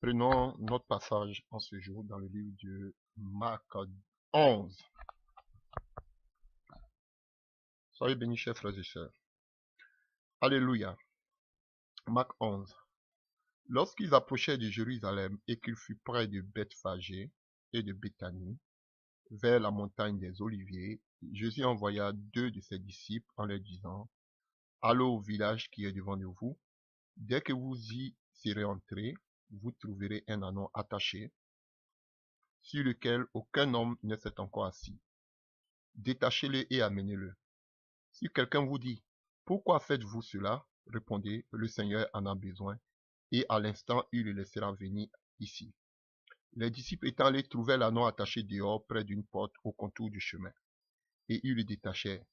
Prenons notre passage en ce jour dans le livre de Marc 11. Soyez bénis, chers frères et sœurs. Alléluia. Marc 11. Lorsqu'ils approchaient de Jérusalem et qu'ils furent près de Bethphagée et de Béthanie, vers la montagne des Oliviers, Jésus envoya 2 de ses disciples en leur disant, allez au village qui est devant de vous. Dès que vous y serez entrés, vous trouverez un ânon attaché, sur lequel aucun homme ne s'est encore assis. Détachez-le et amenez-le. Si quelqu'un vous dit, pourquoi faites-vous cela? Répondez, le Seigneur en a besoin, et à l'instant, il le laissera venir ici. Les disciples étant allés trouver l'ânon attaché dehors près d'une porte au contour du chemin, et ils le détachèrent.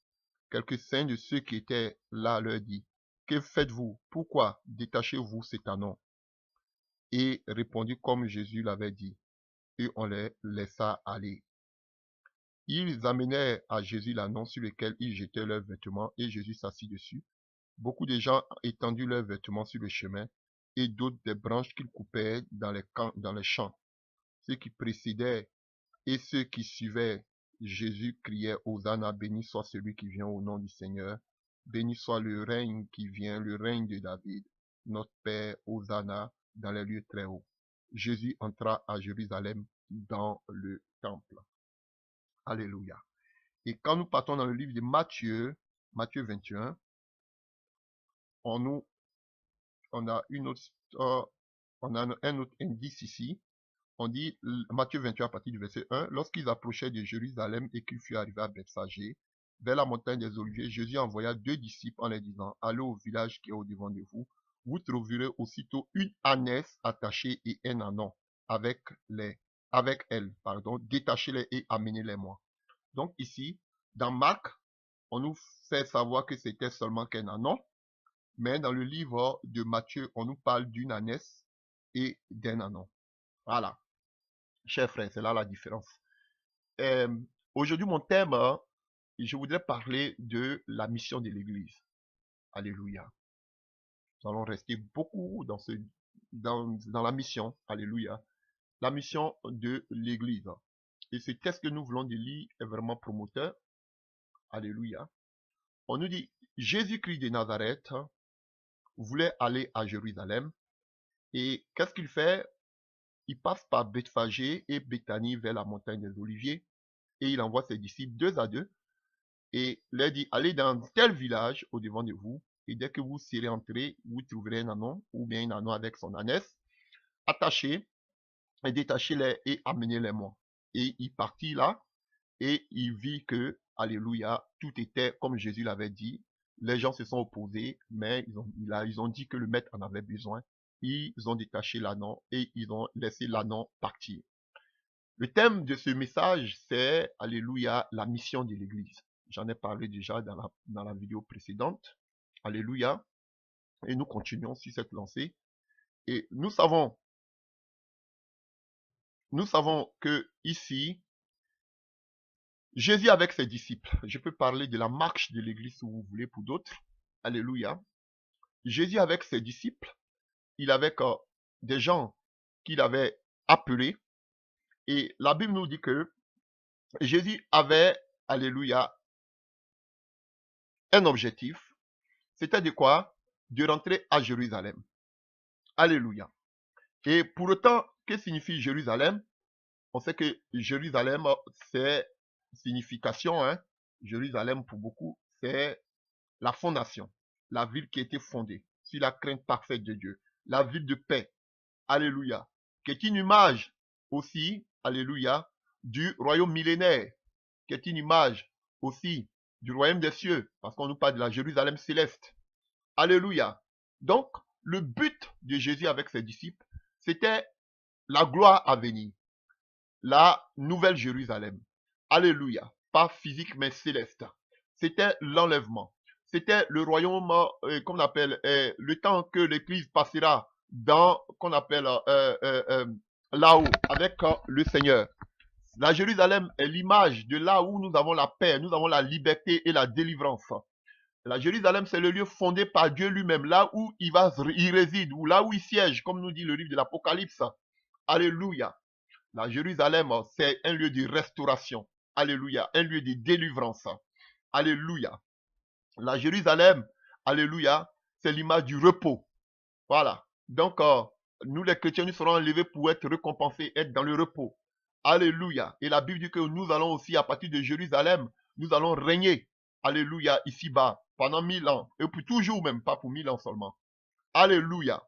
Quelques-uns de ceux qui étaient là leur dit, que faites-vous? Pourquoi détachez-vous cet ânon? Et répondit comme Jésus l'avait dit, et on les laissa aller. Ils amenèrent à Jésus l'ânon sur lequel ils jetaient leurs vêtements, et Jésus s'assit dessus. Beaucoup de gens étendirent leurs vêtements sur le chemin, et d'autres des branches qu'ils coupaient dans les champs. Ceux qui précédaient et ceux qui suivaient Jésus criaient Hosanna, béni soit celui qui vient au nom du Seigneur, béni soit le règne qui vient, le règne de David, notre Père, Hosanna, dans les lieux très hauts. Jésus entra à Jérusalem dans le temple. Alléluia. Et quand nous partons dans le livre de Matthieu 21, on a un autre indice ici. On dit, Matthieu 21 à partir du verset 1, lorsqu'ils approchaient de Jérusalem et qu'ils furent arrivés à Bethphagée, vers la montagne des Oliviers, Jésus envoya 2 disciples en leur disant, allez au village qui est au-devant de vous, vous trouverez aussitôt une ânesse attachée et un ânon avec elle, détachez-les et amenez-les-moi. Donc ici, dans Marc, on nous fait savoir que c'était seulement qu'un ânon, mais dans le livre de Matthieu, on nous parle d'une ânesse et d'un ânon. Voilà. Chers frères, c'est là la différence. Aujourd'hui, mon thème, je voudrais parler de la mission de l'Église. Alléluia. Nous allons rester beaucoup dans la mission. Alléluia. La mission de l'Église. Et ce texte que nous voulons de lire est vraiment promoteur. Alléluia. On nous dit, Jésus-Christ de Nazareth voulait aller à Jérusalem. Et qu'est-ce qu'il fait? Il passe par Bethphagée et Béthanie vers la montagne des Oliviers. Et il envoie ses disciples 2 à 2 et leur dit, allez dans tel village au-devant de vous, et dès que vous serez entrés, vous trouverez un ânon, ou bien un ânon avec son ânesse, attachez et détachez-les et amenez-les-moi. Et il partit là, et il vit que, alléluia, tout était comme Jésus l'avait dit. Les gens se sont opposés, mais ils ont dit que le maître en avait besoin. Ils ont détaché l'ânon et ils ont laissé l'ânon partir. Le thème de ce message, c'est, alléluia, la mission de l'Église. J'en ai parlé déjà dans la vidéo précédente. Alléluia. Et nous continuons sur cette lancée. Et nous savons que ici, Jésus avec ses disciples, je peux parler de la marche de l'Église si vous voulez pour d'autres. Alléluia. Jésus avec ses disciples, il avait des gens qu'il avait appelés. Et la Bible nous dit que Jésus avait, alléluia, un objectif. C'était de quoi? De rentrer à Jérusalem. Alléluia. Et pour autant, que signifie Jérusalem? On sait que Jérusalem, c'est signification. Jérusalem, pour beaucoup, c'est la fondation. La ville qui a été fondée sur la crainte parfaite de Dieu. La ville de paix. Alléluia. Qui est une image aussi, alléluia, du royaume millénaire. Qui est une image aussi du royaume des cieux. Parce qu'on nous parle de la Jérusalem céleste. Alléluia. Donc, le but de Jésus avec ses disciples, c'était la gloire à venir. La nouvelle Jérusalem. Alléluia. Pas physique, mais céleste. C'était l'enlèvement. C'était le royaume, qu'on appelle, le temps que l'Église passera dans, qu'on appelle, là-haut, avec le Seigneur. La Jérusalem est l'image de là où nous avons la paix, nous avons la liberté et la délivrance. La Jérusalem, c'est le lieu fondé par Dieu lui-même, là où il réside, ou là où il siège, comme nous dit le livre de l'Apocalypse. Alléluia. La Jérusalem, c'est un lieu de restauration. Alléluia. Un lieu de délivrance. Alléluia. La Jérusalem, alléluia, c'est l'image du repos. Voilà. Donc, nous les chrétiens, nous serons enlevés pour être récompensés, être dans le repos. Alléluia. Et la Bible dit que nous allons aussi, à partir de Jérusalem, nous allons régner. Alléluia, ici-bas, pendant 1000 ans. Et pour toujours même, pas pour 1000 ans seulement. Alléluia.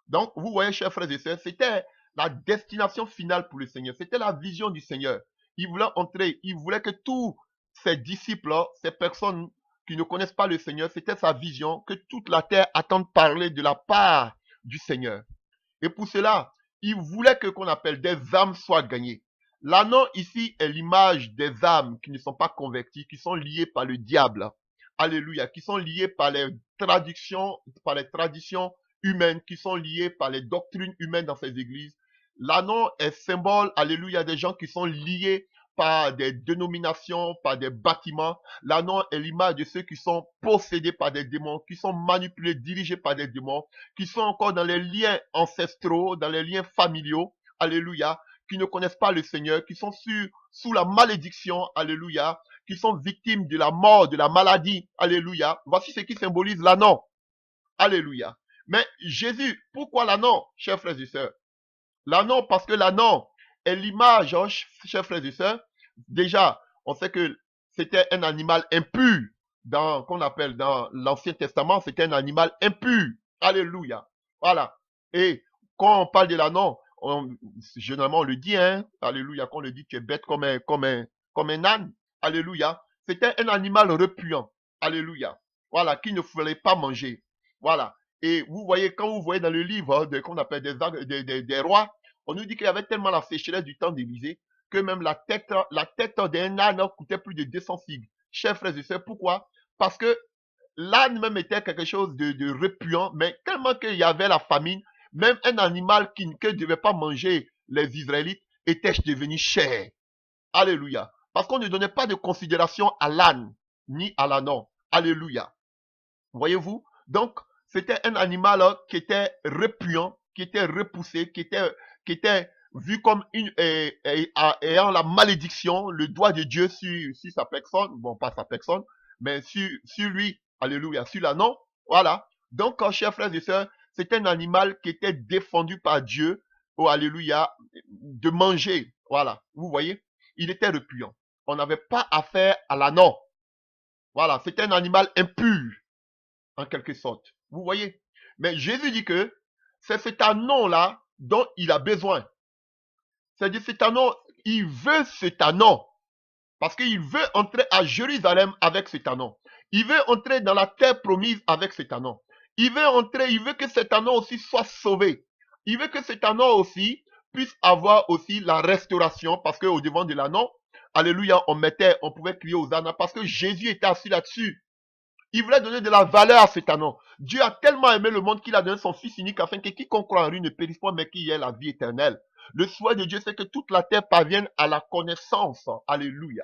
Donc, vous voyez, chers frères et sœurs, c'était la destination finale pour le Seigneur. C'était la vision du Seigneur. Il voulait entrer, il voulait que tous ses disciples, ces personnes qui ne connaissent pas le Seigneur, c'était sa vision, que toute la terre attende parler de la part du Seigneur. Et pour cela, il voulait que qu'on appelle des âmes soient gagnées. L'anneau ici est l'image des âmes qui ne sont pas converties, qui sont liées par le diable. Alléluia, qui sont liées par les traditions humaines, qui sont liées par les doctrines humaines dans ces églises. L'anneau est symbole, alléluia, des gens qui sont liés par des dénominations, par des bâtiments. L'anneau est l'image de ceux qui sont possédés par des démons, qui sont manipulés, dirigés par des démons, qui sont encore dans les liens ancestraux, dans les liens familiaux, alléluia, qui ne connaissent pas le Seigneur, qui sont sous la malédiction, alléluia, qui sont victimes de la mort, de la maladie, alléluia. Voici ce qui symbolise l'anneau, alléluia. Mais Jésus, pourquoi l'anneau, chers frères et sœurs? L'anneau, parce que l'anneau est l'image, chers frères et sœurs. Déjà, on sait que c'était un animal impur, qu'on appelle dans l'Ancien Testament, c'était un animal impur. Alléluia. Voilà. Et quand on parle de l'anneau, généralement on le dit, hein, alléluia, quand on le dit, tu es bête comme un âne. Alléluia. C'était un animal repuant. Alléluia. Voilà, qui ne fallait pas manger. Voilà. Et vous voyez, quand vous voyez dans le livre qu'on appelle des rois, on nous dit qu'il y avait tellement la sécheresse du temps d'Élysée que même la tête d'un âne coûtait plus de 200 figues. Chers frères et sœurs, pourquoi? Parce que l'âne même était quelque chose de repuant, mais tellement qu'il y avait la famine, même un animal qui ne devait pas manger les Israélites était devenu cher. Alléluia. Parce qu'on ne donnait pas de considération à l'âne, ni à l'ânon. Alléluia. Voyez-vous? Donc, c'était un animal qui était repuant, qui était repoussé, qui était vu comme ayant la malédiction, le doigt de Dieu sur sa personne, bon, pas sa personne, mais sur lui, alléluia, sur l'ânon, voilà. Donc, chers frères et sœurs, c'était un animal qui était défendu par Dieu, oh, alléluia, de manger, voilà, vous voyez, il était repuant. On n'avait pas affaire à l'ânon, voilà, c'était un animal impur, en quelque sorte. Vous voyez? Mais Jésus dit que c'est cet anneau-là dont il a besoin. C'est-à-dire cet anneau, il veut cet anneau. Parce qu'il veut entrer à Jérusalem avec cet anneau. Il veut entrer dans la terre promise avec cet anneau. Il veut que cet anneau aussi soit sauvé. Il veut que cet anneau aussi puisse avoir aussi la restauration. Parce qu'au devant de l'anneau, alléluia, on pouvait crier aux ânes parce que Jésus était assis là-dessus. Il voulait donner de la valeur à cet anneau. Dieu a tellement aimé le monde qu'il a donné son Fils unique afin que quiconque croit en lui ne périsse pas, mais qu'il y ait la vie éternelle. Le souhait de Dieu, c'est que toute la terre parvienne à la connaissance. Alléluia.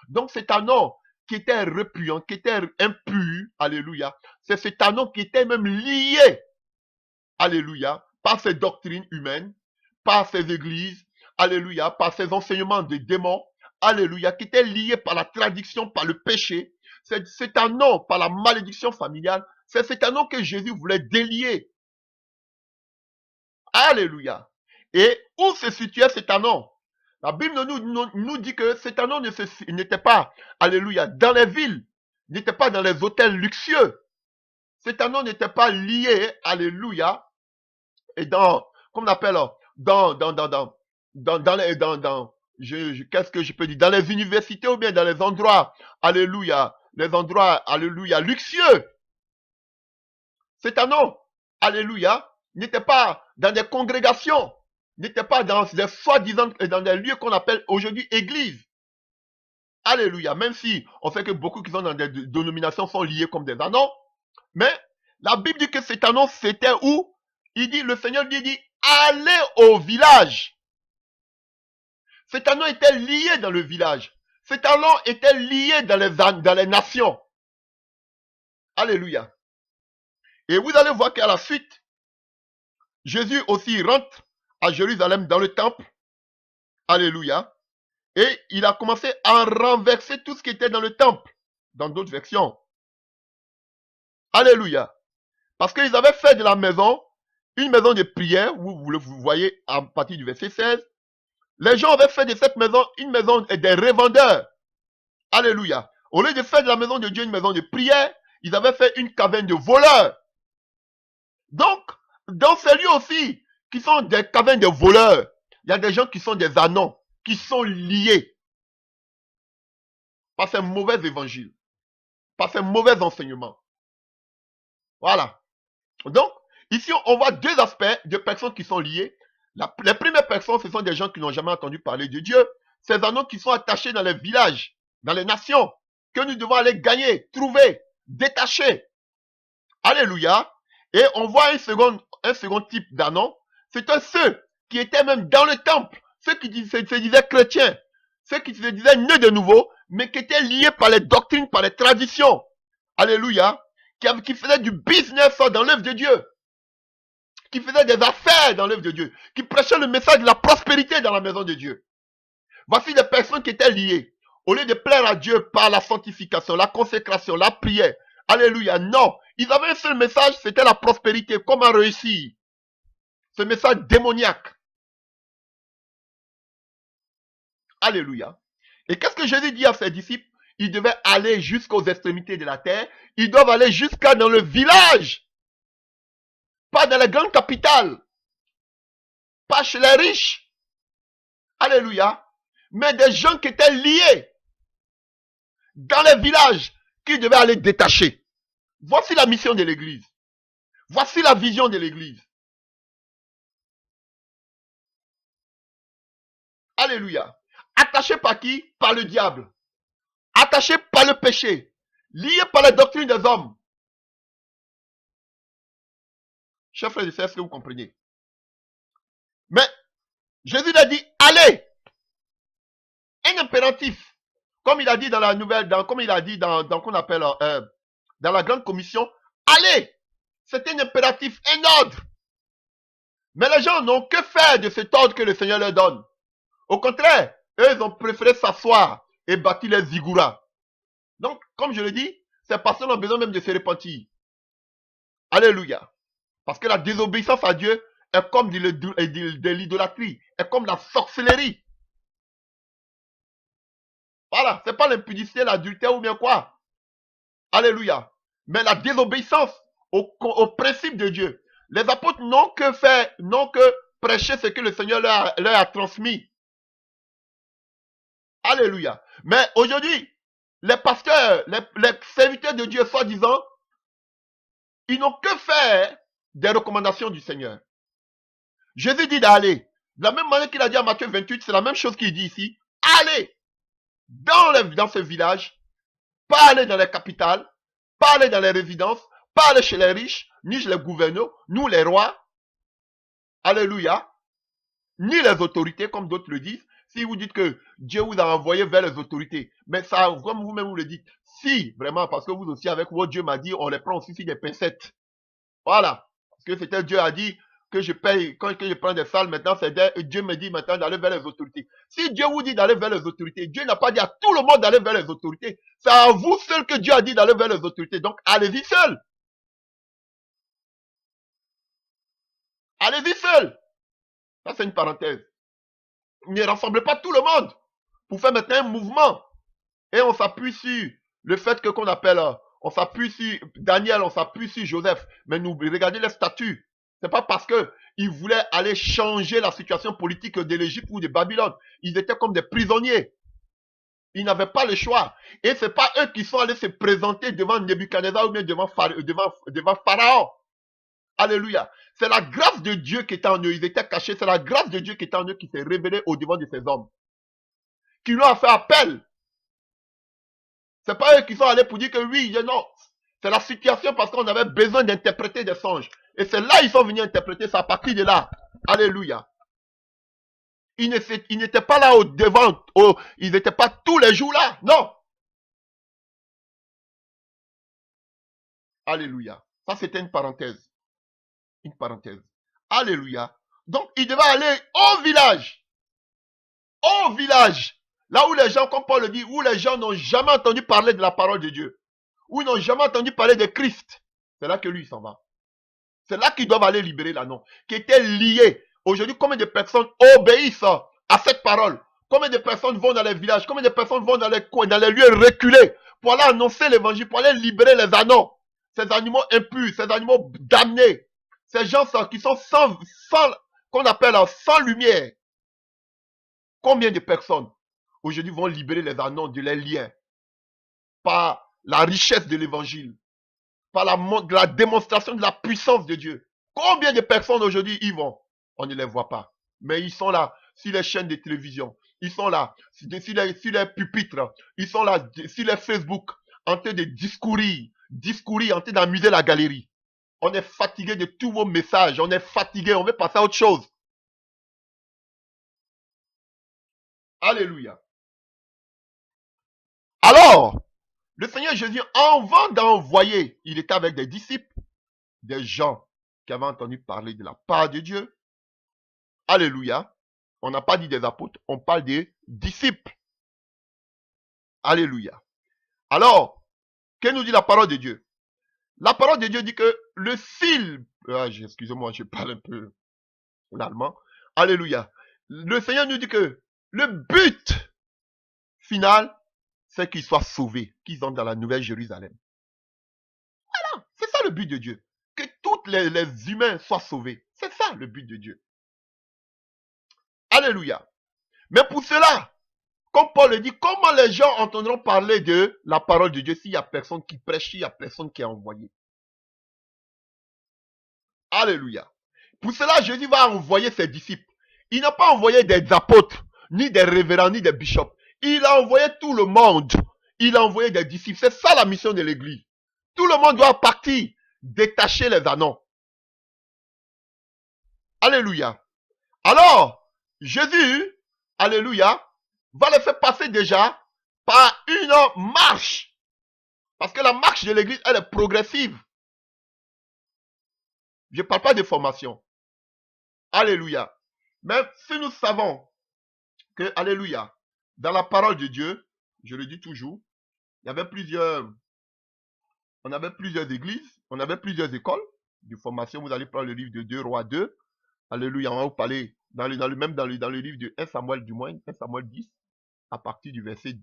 Donc cet anneau qui était repuant, qui était impur, alléluia, c'est cet anneau qui était même lié, alléluia, par ses doctrines humaines, par ses églises, alléluia, par ses enseignements de démons, alléluia, qui était lié par la tradition, par le péché. C'est cet anneau, par la malédiction familiale, c'est cet anneau que Jésus voulait délier. Alléluia. Et où se situait cet anneau? La Bible nous dit que cet anneau n'était pas, alléluia, dans les villes, n'était pas dans les hôtels luxueux. Cet anneau n'était pas lié, alléluia, et comme on appelle, qu'est-ce que je peux dire, dans les universités ou bien dans les endroits, alléluia, les endroits, alléluia, luxueux. Cet anneau, alléluia, n'était pas dans des congrégations, n'était pas dans des soi-disant, dans des lieux qu'on appelle aujourd'hui églises. Alléluia, même si on sait que beaucoup qui sont dans des dénominations sont liés comme des anneaux, mais la Bible dit que cet anneau, c'était où? Il dit, le Seigneur lui dit, allez au village. Cet anneau était lié dans le village. Cet anneau était lié dans les nations. Alléluia. Et vous allez voir qu'à la suite, Jésus aussi rentre à Jérusalem dans le temple. Alléluia. Et il a commencé à renverser tout ce qui était dans le temple. Dans d'autres versions. Alléluia. Parce qu'ils avaient fait de la maison une maison de prière. Vous voyez à partir du verset 16. Les gens avaient fait de cette maison une maison des revendeurs. Alléluia. Au lieu de faire de la maison de Dieu une maison de prière, ils avaient fait une caverne de voleurs. Donc, dans ces lieux aussi, qui sont des cavernes de voleurs, il y a des gens qui sont des anons, qui sont liés par ces mauvais évangiles, par ces mauvais enseignements. Voilà. Donc, ici, on voit deux aspects de personnes qui sont liées. Les premières personnes, ce sont des gens qui n'ont jamais entendu parler de Dieu. Ces anneaux qui sont attachés dans les villages, dans les nations, que nous devons aller gagner, trouver, détacher. Alléluia. Et on voit un second type d'anneaux. C'était ceux qui étaient même dans le temple, ceux qui se disaient chrétiens, ceux qui se disaient nés de nouveau, mais qui étaient liés par les doctrines, par les traditions. Alléluia. Qui faisaient du business dans l'œuvre de Dieu. Qui faisaient des affaires dans l'œuvre de Dieu. Qui prêchaient le message de la prospérité dans la maison de Dieu. Voici des personnes qui étaient liées. Au lieu de plaire à Dieu par la sanctification, la consécration, la prière. Alléluia. Non. Ils avaient un seul message, c'était la prospérité. Comment réussir? Ce message démoniaque. Alléluia. Et qu'est-ce que Jésus dit à ses disciples? Ils devaient aller jusqu'aux extrémités de la terre. Ils doivent aller jusqu'à dans le village. Pas dans la grande capitale. Pas chez les riches. Alléluia. Mais des gens qui étaient liés dans les villages qui devaient aller détacher. Voici la mission de l'église. Voici la vision de l'église. Alléluia. Attaché par qui? Par le diable. Attaché par le péché. Lié par la doctrine des hommes. Chers frères et sœurs, est-ce que vous comprenez? Mais Jésus a dit, allez. Un impératif. Comme il a dit dans la nouvelle, comme il a dit dans qu'on appelle dans la grande commission, allez. C'est un impératif, un ordre. Mais les gens n'ont que faire de cet ordre que le Seigneur leur donne. Au contraire, eux, ils ont préféré s'asseoir et bâtir les zigouras. Donc, comme je le dis, ces personnes ont besoin même de se repentir. Alléluia. Parce que la désobéissance à Dieu est comme de l'idolâtrie, est comme la sorcellerie. Voilà, c'est pas l'impudicité, l'adultère ou bien quoi. Alléluia. Mais la désobéissance au principe de Dieu. Les apôtres n'ont que faire, n'ont que prêcher ce que le Seigneur leur a transmis. Alléluia. Mais aujourd'hui, les pasteurs, les serviteurs de Dieu, soi-disant, ils n'ont que faire des recommandations du Seigneur. Jésus dit d'aller. De la même manière qu'il a dit à Matthieu 28, c'est la même chose qu'il dit ici. Allez dans ce village, pas aller dans les capitales, pas aller dans les résidences, pas aller chez les riches, ni chez les gouverneurs, nous les rois. Alléluia. Ni les autorités, comme d'autres le disent. Si vous dites que Dieu vous a envoyé vers les autorités, mais ça, comme vous-même vous le dites, si, vraiment, parce que vous aussi, avec votre Dieu m'a dit, on les prend aussi sur des pincettes. Voilà. Parce que c'était Dieu a dit que je paye, quand je prends des salles, maintenant, c'est Dieu me dit maintenant d'aller vers les autorités. Si Dieu vous dit d'aller vers les autorités, Dieu n'a pas dit à tout le monde d'aller vers les autorités. C'est à vous seul que Dieu a dit d'aller vers les autorités. Donc, allez-y seul. Allez-y seul. Ça, c'est une parenthèse. Ne rassemblez pas tout le monde pour faire maintenant un mouvement. Et on s'appuie sur le fait que qu'on appelle, on s'appuie sur Daniel, on s'appuie sur Joseph. Mais nous, regardez les statuts. C'est pas parce que ils voulaient aller changer la situation politique de l'Égypte ou de Babylone. Ils étaient comme des prisonniers. Ils n'avaient pas le choix. Et c'est pas eux qui sont allés se présenter devant Nebuchadnezzar ou bien devant Pharaon. Alléluia. C'est la grâce de Dieu qui était en eux. Ils étaient cachés. C'est la grâce de Dieu qui était en eux qui s'est révélée au devant de ces hommes. Qui lui ont fait appel. C'est pas eux qui sont allés pour dire que oui, non. C'est la situation parce qu'on avait besoin d'interpréter des songes. Et c'est là ils sont venus interpréter ça à partir de là. Alléluia. Ils n'étaient pas là au devant. Ils n'étaient pas tous les jours là. Non. Alléluia. Ça, c'était une parenthèse. Une parenthèse. Alléluia. Donc, il devait aller au village. Au village. Là où les gens, comme Paul le dit, où les gens n'ont jamais entendu parler de la parole de Dieu. Où ils n'ont jamais entendu parler de Christ. C'est là que lui, il s'en va. C'est là qu'ils doivent aller libérer l'anneau. Qui était lié. Aujourd'hui, combien de personnes obéissent à cette parole? Combien de personnes vont dans les villages? Combien de personnes vont dans les coins, dans les lieux reculés pour aller annoncer l'évangile, pour aller libérer les anneaux? Ces animaux impurs, ces animaux damnés. Ces gens qui sont sans qu'on appelle sans lumière. Combien de personnes aujourd'hui vont libérer les anneaux de les liens par la richesse de l'évangile, par la démonstration de la puissance de Dieu? Combien de personnes aujourd'hui y vont? On ne les voit pas. Mais ils sont là sur les chaînes de télévision. Ils sont là sur les pupitres. Ils sont là sur les Facebook en train de discourir, en train d'amuser la galerie. On est fatigué de tous vos messages. On est fatigué. On veut passer à autre chose. Alléluia. Alors, le Seigneur Jésus, avant d'envoyer, il était avec des disciples, des gens qui avaient entendu parler de la part de Dieu. Alléluia. On n'a pas dit des apôtres, on parle des disciples. Alléluia. Alors, que nous dit la parole de Dieu? La parole de Dieu dit que le fil, excusez-moi, je parle un peu l'allemand. Alléluia. Le Seigneur nous dit que le but final, c'est qu'ils soient sauvés, qu'ils entrent dans la nouvelle Jérusalem. Voilà, c'est ça le but de Dieu. Que tous les humains soient sauvés. C'est ça le but de Dieu. Alléluia. Mais pour cela, comme Paul le dit, comment les gens entendront parler de la parole de Dieu s'il n'y a personne qui prêche, s'il n'y a personne qui est envoyé? Alléluia. Pour cela, Jésus va envoyer ses disciples. Il n'a pas envoyé des apôtres, ni des révérends, ni des bishops. Il a envoyé tout le monde. Il a envoyé des disciples. C'est ça la mission de l'église. Tout le monde doit partir, détacher les anneaux. Alléluia. Alors, Jésus, alléluia, va les faire passer déjà par une marche. Parce que la marche de l'église, elle est progressive. Je ne parle pas de formation. Alléluia. Même si nous savons que, alléluia, dans la parole de Dieu, je le dis toujours, on avait plusieurs églises, on avait plusieurs écoles de formation. Vous allez prendre le livre de 2 Rois 2. Alléluia, on va vous parler dans le livre de 1 Samuel du moins, 1 Samuel 10, à partir du verset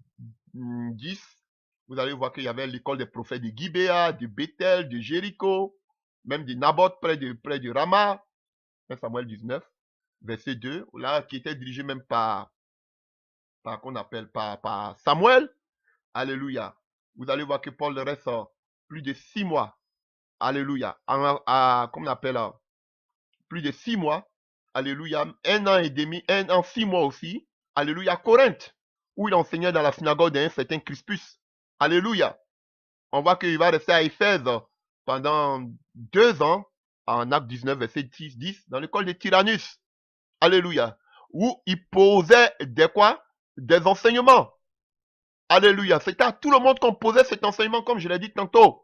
10. Vous allez voir qu'il y avait l'école des prophètes de Gibéa, de Bethel, de Jéricho, même de Naboth près de Rama. 1 Samuel 19, verset 2, là, qui était dirigé même par Samuel. Alléluia. Vous allez voir que Paul reste plus de 6 mois. Alléluia. Comment on appelle plus de 6 mois. Alléluia. 1 an et demi, 1 an, 6 mois aussi. Alléluia. À Corinthe, où il enseignait dans la synagogue d'un certain Crispus. Alléluia. On voit qu'il va rester à Éphèse pendant 2 ans, en Acte 19, verset 10, dans l'école de Tyrannus. Alléluia. Où il posait des enseignements. Alléluia. C'était à tout le monde qu'on posait cet enseignement, comme je l'ai dit tantôt.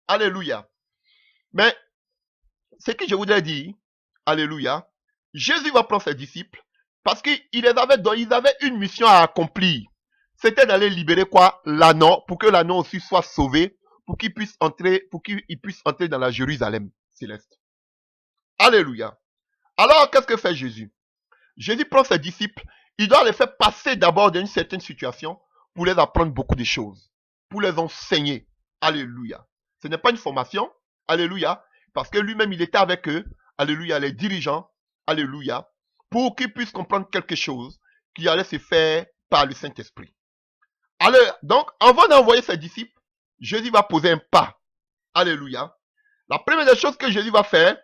Alléluia. Mais, ce que je voudrais dire, alléluia, Jésus va prendre ses disciples parce qu'ils avaient une mission à accomplir. C'était d'aller libérer l'anneau, pour que l'anneau aussi soit sauvé, pour qu'il puisse entrer dans la Jérusalem céleste. Alléluia. Alors, qu'est-ce que fait Jésus? Jésus prend ses disciples, il doit les faire passer d'abord d'une certaine situation pour les apprendre beaucoup de choses, pour les enseigner. Alléluia. Ce n'est pas une formation, alléluia, parce que lui-même, il était avec eux, alléluia, les dirigeants, alléluia, pour qu'ils puissent comprendre quelque chose qui allait se faire par le Saint-Esprit. Alors, donc, avant d'envoyer ses disciples, Jésus va poser un pas. Alléluia. La première des choses que Jésus va faire,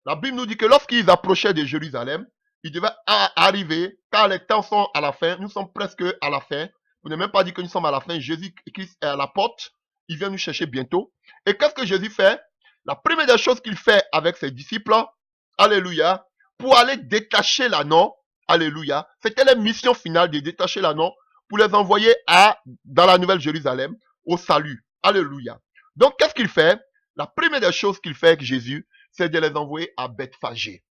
la Bible nous dit que lorsqu'ils approchaient de Jérusalem, ils devaient arriver, car les temps sont à la fin, nous sommes presque à la fin. Vous n'avez même pas dit que nous sommes à la fin, Jésus-Christ est à la porte, il vient nous chercher bientôt. Et qu'est-ce que Jésus fait? La première des choses qu'il fait avec ses disciples, alléluia, pour aller détacher l'anneau, alléluia, c'était la mission finale de détacher l'anneau pour les envoyer dans la Nouvelle Jérusalem, au salut. Alléluia. Donc, qu'est-ce qu'il fait? La première des choses qu'il fait avec Jésus, c'est de les envoyer à Bethphagée.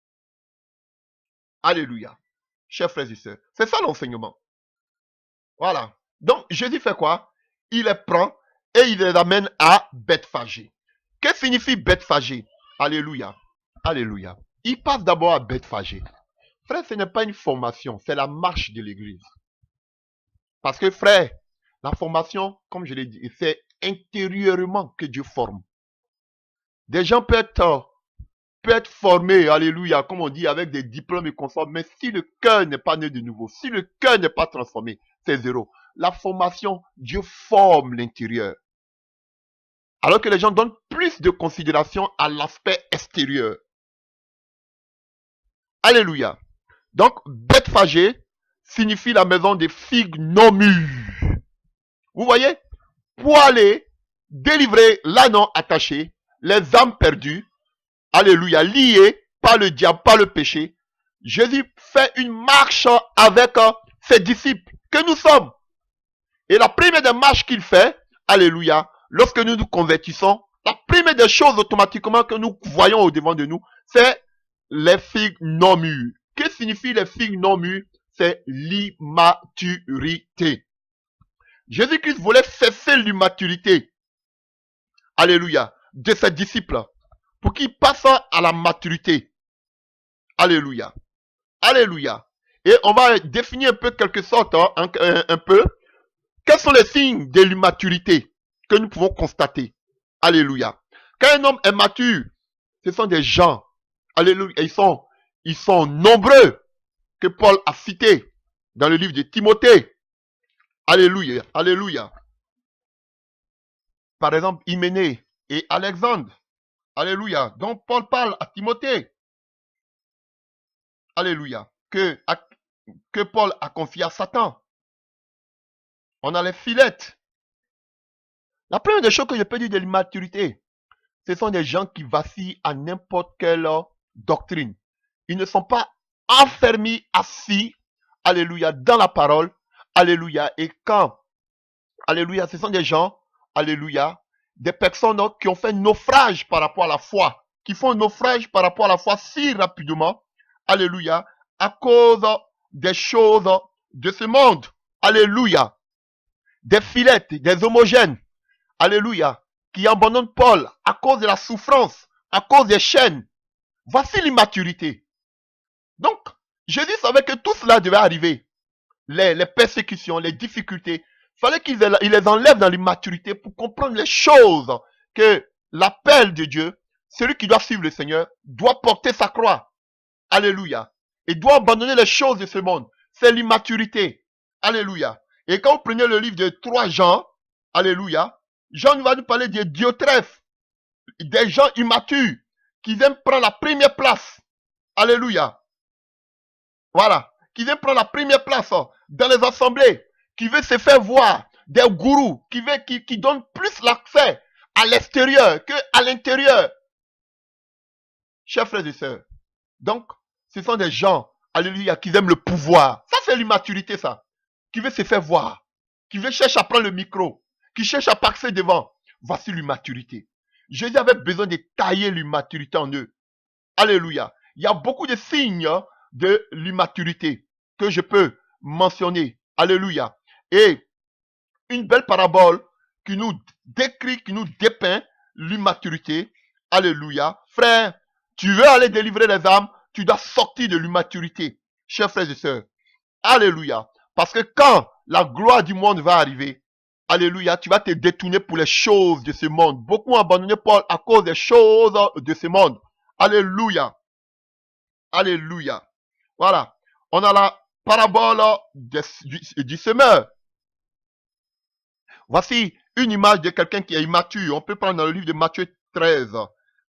Alléluia. Chers frères et sœurs, c'est ça l'enseignement. Voilà. Donc, Jésus fait quoi? Il les prend et il les amène à Bethphagée. Que signifie Bethphagée? Alléluia. Alléluia. Il passe d'abord à Bethphagée. Frère, ce n'est pas une formation, c'est la marche de l'église. Parce que frère, la formation, comme je l'ai dit, c'est intérieurement que Dieu forme. Des gens peuvent être formés, alléluia, comme on dit, avec des diplômes et consorts, mais si le cœur n'est pas né de nouveau, si le cœur n'est pas transformé, c'est zéro. La formation, Dieu forme l'intérieur. Alors que les gens donnent plus de considération à l'aspect extérieur. Alléluia. Donc, Bethphagée signifie la maison des figues non mûres. Vous voyez? Pour aller délivrer l'âne attaché, les âmes perdues, alléluia, liées par le diable, par le péché, Jésus fait une marche avec ses disciples, que nous sommes. Et la première des marches qu'il fait, alléluia, lorsque nous nous convertissons, la première des choses automatiquement que nous voyons au devant de nous, c'est les figues non mûres. Que signifie les figues non mûres? C'est l'immaturité. Jésus-Christ voulait cesser l'immaturité, alléluia, de ses disciples, pour qu'ils passent à la maturité. Alléluia. Alléluia. Et on va définir un peu quelque sorte, un peu, quels sont les signes de l'immaturité que nous pouvons constater. Alléluia. Quand un homme est mature, ce sont des gens, alléluia, ils sont nombreux, que Paul a cités dans le livre de Timothée. Alléluia, alléluia. Par exemple, Hyménée et Alexandre. Alléluia. Donc Paul parle à Timothée. Alléluia. Que Paul a confié à Satan. On a les filettes. La première des choses que je peux dire de l'immaturité, ce sont des gens qui vacillent à n'importe quelle doctrine. Ils ne sont pas enfermés, assis, alléluia, dans la parole, alléluia. Et quand, alléluia, ce sont des gens, alléluia, des personnes qui ont fait naufrage par rapport à la foi, qui font naufrage par rapport à la foi si rapidement, alléluia, à cause des choses de ce monde, alléluia, des filettes, des homogènes, alléluia, qui abandonnent Paul à cause de la souffrance, à cause des chaînes. Voici l'immaturité. Donc, Jésus savait que tout cela devait arriver. Les persécutions, les difficultés. Il fallait qu'il les enlève dans l'immaturité pour comprendre les choses que l'appel de Dieu, celui qui doit suivre le Seigneur, doit porter sa croix. Alléluia. Et doit abandonner les choses de ce monde. C'est l'immaturité. Alléluia. Et quand vous prenez le livre de 3 Jean, alléluia, Jean va nous parler de Diotrephe, des gens immatures, qui aiment prendre la première place. Alléluia. Voilà. Qui aiment prendre la première place dans les assemblées, qui veut se faire voir, des gourous, qui donnent plus l'accès à l'extérieur qu'à l'intérieur. Chers frères et sœurs. Donc, ce sont des gens, alléluia, qui aiment le pouvoir. Ça, c'est l'immaturité, ça. Qui veut se faire voir, qui veut chercher à prendre le micro, qui cherche à passer devant. Voici l'immaturité. Jésus avait besoin de tailler l'immaturité en eux. Alléluia. Il y a beaucoup de signes de l'immaturité que je peux mentionner. Alléluia. Et une belle parabole qui nous décrit, qui nous dépeint l'immaturité. Alléluia. Frère, tu veux aller délivrer les âmes, tu dois sortir de l'immaturité. Chers frères et sœurs. Alléluia. Parce que quand la gloire du monde va arriver, alléluia, tu vas te détourner pour les choses de ce monde. Beaucoup ont abandonné Paul à cause des choses de ce monde. Alléluia. Alléluia. Voilà. On a la parabole du semeur. Voici une image de quelqu'un qui est immature. On peut prendre dans le livre de Matthieu 13,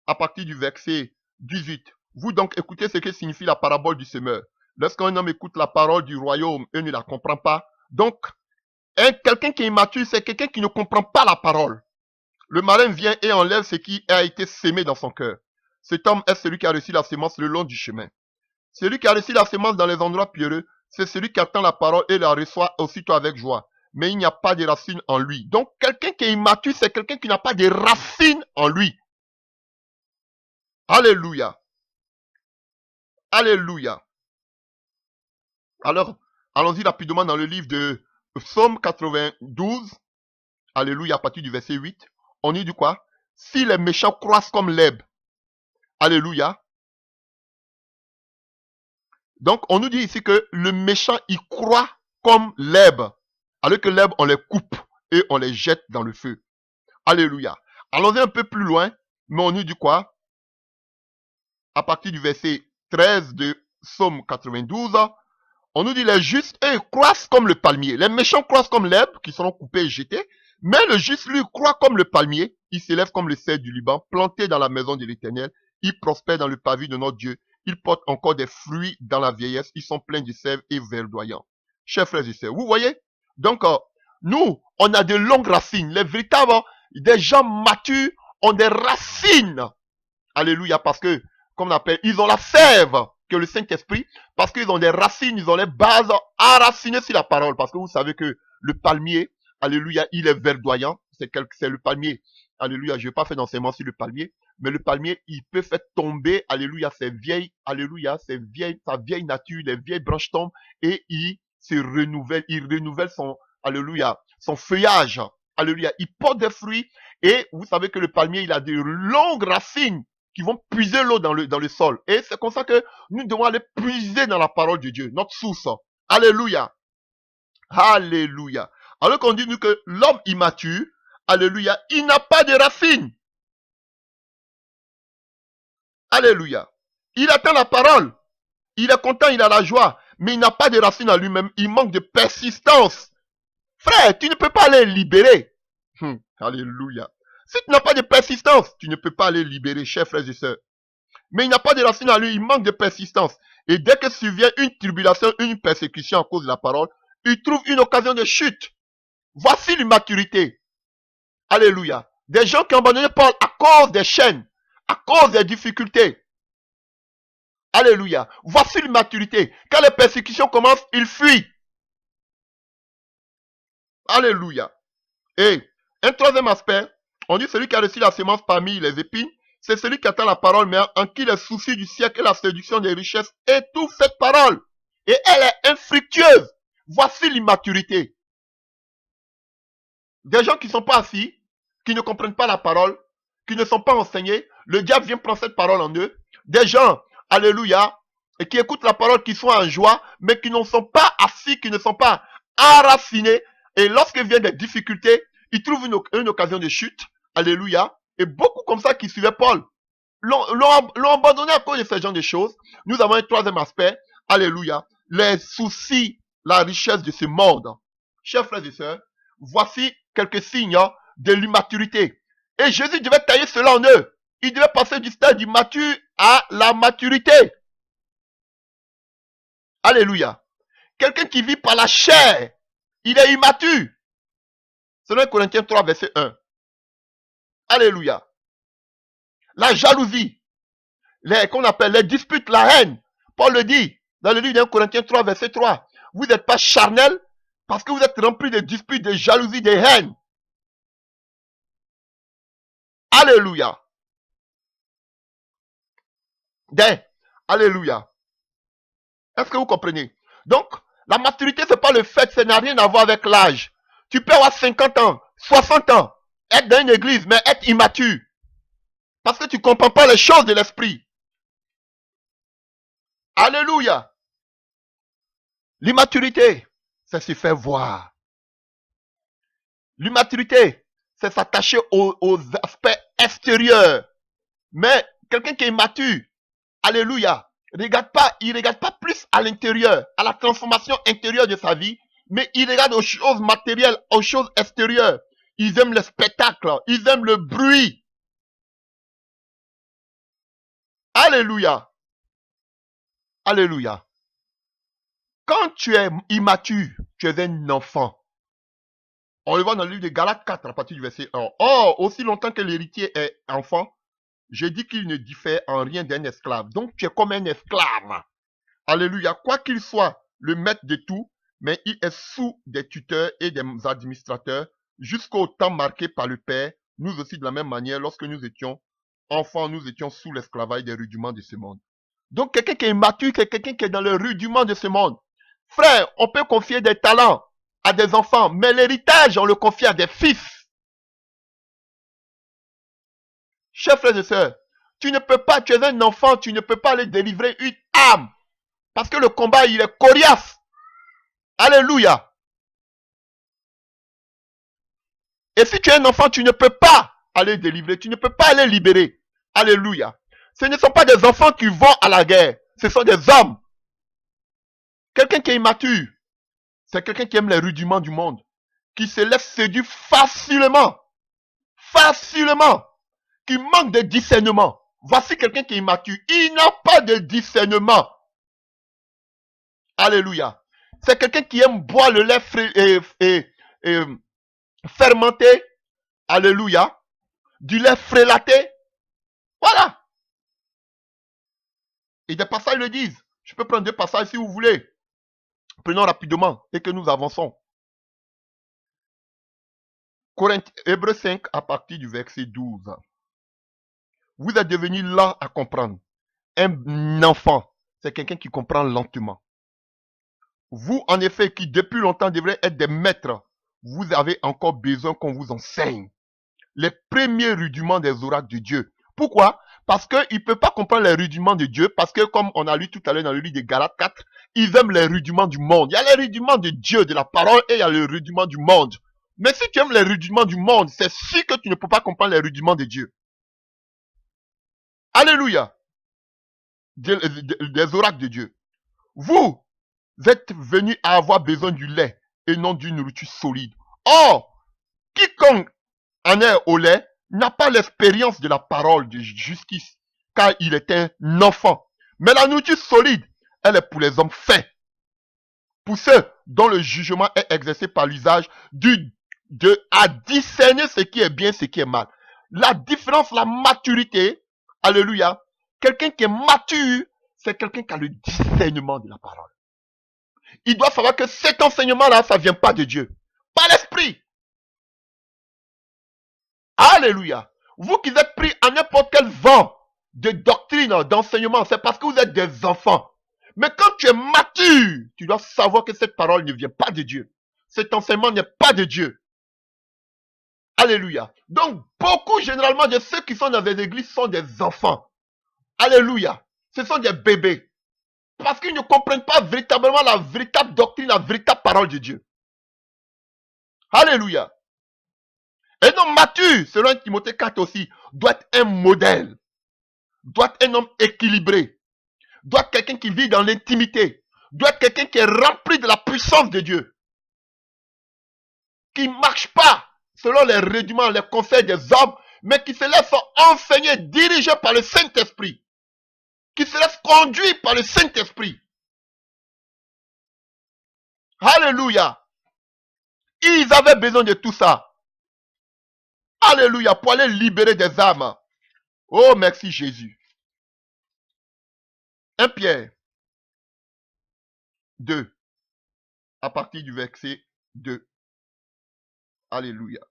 à partir du verset 18. Vous donc écoutez ce que signifie la parabole du semeur. Lorsqu'un homme écoute la parole du royaume et ne la comprend pas, donc, quelqu'un qui est immature, c'est quelqu'un qui ne comprend pas la parole. Le malin vient et enlève ce qui a été sémé dans son cœur. Cet homme est celui qui a reçu la semence le long du chemin. Celui qui a reçu la semence dans les endroits pierreux, c'est celui qui attend la parole et la reçoit aussitôt avec joie. Mais il n'y a pas de racines en lui. Donc, quelqu'un qui est immature, c'est quelqu'un qui n'a pas de racines en lui. Alléluia. Alléluia. Alors, allons-y rapidement dans le livre de Psaume 92. Alléluia, à partir du verset 8. On y dit quoi? Si les méchants croissent comme l'herbe. Alléluia. Donc, on nous dit ici que le méchant, il croît comme l'herbe. Alors que l'herbe, on les coupe et on les jette dans le feu. Alléluia. Allons-y un peu plus loin, mais on nous dit quoi? À partir du verset 13 de Psaume 92, on nous dit les justes, eux, croissent comme le palmier. Les méchants croissent comme l'herbe, qui seront coupés et jetés. Mais le juste, lui, croît comme le palmier. Il s'élève comme le cèdre du Liban, planté dans la maison de l'Éternel. Il prospère dans le pavis de notre Dieu. Il porte encore des fruits dans la vieillesse. Ils sont pleins de sève et verdoyants. Chers frères et sœurs, vous voyez? Donc, nous, on a de longues racines. Les véritables, des gens matures ont des racines. Alléluia, parce que, comme on appelle, ils ont la sève que le Saint-Esprit, parce qu'ils ont des racines, ils ont les bases enracinées sur la parole. Parce que vous savez que le palmier, alléluia, il est verdoyant. C'est le palmier. Alléluia, je ne vais pas faire d'enseignement sur le palmier, mais le palmier, il peut faire tomber, alléluia, alléluia, sa vieille nature, les vieilles branches tombent et il renouvelle son, alléluia, son feuillage. Alléluia, il porte des fruits et vous savez que le palmier, il a de longues racines qui vont puiser l'eau dans le sol. Et c'est comme ça que nous devons aller puiser dans la parole de Dieu, notre source. Alléluia. Alléluia. Alors qu'on dit nous que l'homme immature, alléluia, il n'a pas de racines. Alléluia. Il attend la parole. Il est content, il a la joie. Mais il n'a pas de racines à lui-même. Il manque de persistance. Frère, tu ne peux pas aller libérer. Alléluia. Si tu n'as pas de persistance, tu ne peux pas aller libérer, chers frères et sœurs. Mais il n'a pas de racine à lui, il manque de persistance. Et dès que survient une tribulation, une persécution à cause de la parole, il trouve une occasion de chute. Voici l'immaturité. Alléluia. Des gens qui ont abandonné Paul à cause des chaînes, à cause des difficultés. Alléluia. Voici l'immaturité. Quand les persécutions commencent, ils fuient. Alléluia. Et un troisième aspect, on dit celui qui a reçu la semence parmi les épines, c'est celui qui attend la parole, mais en qui les soucis du siècle et la séduction des richesses étouffent cette parole. Et elle est infructueuse. Voici l'immaturité. Des gens qui ne sont pas assis, qui ne comprennent pas la parole, qui ne sont pas enseignés, le diable vient prendre cette parole en eux. Des gens, alléluia, et qui écoutent la parole, qui sont en joie, mais qui ne sont pas assis, qui ne sont pas enracinés. Et lorsque viennent des difficultés, ils trouvent une occasion de chute. Alléluia. Et beaucoup comme ça qui suivaient Paul l'ont abandonné à cause de ce genre de choses. Nous avons un troisième aspect. Alléluia. Les soucis, la richesse de ce monde. Chers frères et sœurs, voici quelques signes de l'immaturité. Et Jésus devait tailler cela en eux. Il devait passer du stade immature à la maturité. Alléluia. Quelqu'un qui vit par la chair, il est immature. Selon 1 Corinthiens 3, verset 1. Alléluia. La jalousie, qu'on appelle les disputes, la haine. Paul le dit dans le livre d'Un Corinthiens 3, verset 3. Vous n'êtes pas charnel parce que vous êtes remplis de disputes, de jalousie, de haine. Alléluia. Alléluia. Est-ce que vous comprenez? Donc, la maturité, ce n'est pas le fait, ça n'a rien à voir avec l'âge. Tu peux avoir 50 ans, 60 ans, être dans une église, mais être immature. Parce que tu ne comprends pas les choses de l'esprit. Alléluia. L'immaturité, c'est se faire voir. L'immaturité, c'est s'attacher aux aspects extérieurs. Mais quelqu'un qui est immature, alléluia, il ne regarde pas plus à l'intérieur, à la transformation intérieure de sa vie, mais il regarde aux choses matérielles, aux choses extérieures. Ils aiment le spectacle, ils aiment le bruit. Alléluia. Alléluia. Quand tu es immature, tu es un enfant. On le voit dans le livre de Galates 4 à partir du verset 1. Or, aussi longtemps que l'héritier est enfant, je dis qu'il ne diffère en rien d'un esclave. Donc, tu es comme un esclave. Alléluia. Quoi qu'il soit le maître de tout, mais il est sous des tuteurs et des administrateurs jusqu'au temps marqué par le Père. Nous aussi, de la même manière, lorsque nous étions enfants, nous étions sous l'esclavage des rudiments de ce monde. Donc, quelqu'un qui est immature, c'est quelqu'un qui est dans le rudiment de ce monde. Frère, on peut confier des talents à des enfants, mais l'héritage, on le confie à des fils. Chers frères et sœurs, tu ne peux pas, tu es un enfant, tu ne peux pas aller délivrer une âme. Parce que le combat, il est coriace. Alléluia. Et si tu es un enfant, tu ne peux pas aller délivrer, tu ne peux pas aller libérer. Alléluia. Ce ne sont pas des enfants qui vont à la guerre, ce sont des hommes. Quelqu'un qui est immature, c'est quelqu'un qui aime les rudiments du monde, qui se laisse séduire facilement, qui manque de discernement. Voici quelqu'un qui est immature, il n'a pas de discernement. Alléluia. C'est quelqu'un qui aime boire le lait fermenté. Alléluia. Du lait frélaté. Voilà. Et des passages le disent. Je peux prendre 2 passages si vous voulez. Prenons rapidement et que nous avançons. Hébreux 5 à partir du verset 12. Vous êtes devenus lents à comprendre. Un enfant, c'est quelqu'un qui comprend lentement. Vous, en effet, qui depuis longtemps devrez être des maîtres, vous avez encore besoin qu'on vous enseigne les premiers rudiments des oracles de Dieu. Pourquoi? Parce qu'il ne peut pas comprendre les rudiments de Dieu, parce que comme on a lu tout à l'heure dans le livre de Galates 4, ils aiment les rudiments du monde. Il y a les rudiments de Dieu, de la parole, et il y a les rudiments du monde. Mais si tu aimes les rudiments du monde, c'est sûr que tu ne peux pas comprendre les rudiments de Dieu. Alléluia. Des oracles de Dieu. Vous êtes venus à avoir besoin du lait et non d'une nourriture solide. Or, quiconque en est au lait n'a pas l'expérience de la parole de justice, car il est un enfant. Mais la nourriture solide, elle est pour les hommes faits, pour ceux dont le jugement est exercé par l'usage à discerner ce qui est bien, ce qui est mal. La différence, la maturité, alléluia, quelqu'un qui est mature, c'est quelqu'un qui a le discernement de la parole. Il doit savoir que cet enseignement-là, ça ne vient pas de Dieu, pas l'esprit. Alléluia. Vous qui êtes pris à n'importe quel vent de doctrine, d'enseignement, c'est parce que vous êtes des enfants. Mais quand tu es mature, tu dois savoir que cette parole ne vient pas de Dieu. Cet enseignement n'est pas de Dieu. Alléluia. Donc, beaucoup généralement de ceux qui sont dans les églises sont des enfants. Alléluia. Ce sont des bébés. Parce qu'ils ne comprennent pas véritablement la véritable doctrine, la véritable parole de Dieu. Alléluia. Un homme mature, selon Timothée 4 aussi, doit être un modèle. Doit être un homme équilibré. Doit être quelqu'un qui vit dans l'intimité. Doit être quelqu'un qui est rempli de la puissance de Dieu. Qui ne marche pas selon les rudiments, les conseils des hommes, mais qui se laisse enseigner, diriger par le Saint-Esprit. Qui se laisse conduire par le Saint-Esprit. Alléluia. Ils avaient besoin de tout ça. Alléluia, pour aller libérer des âmes. Oh, merci Jésus. 1 Pierre 2, à partir du verset 2. Alléluia.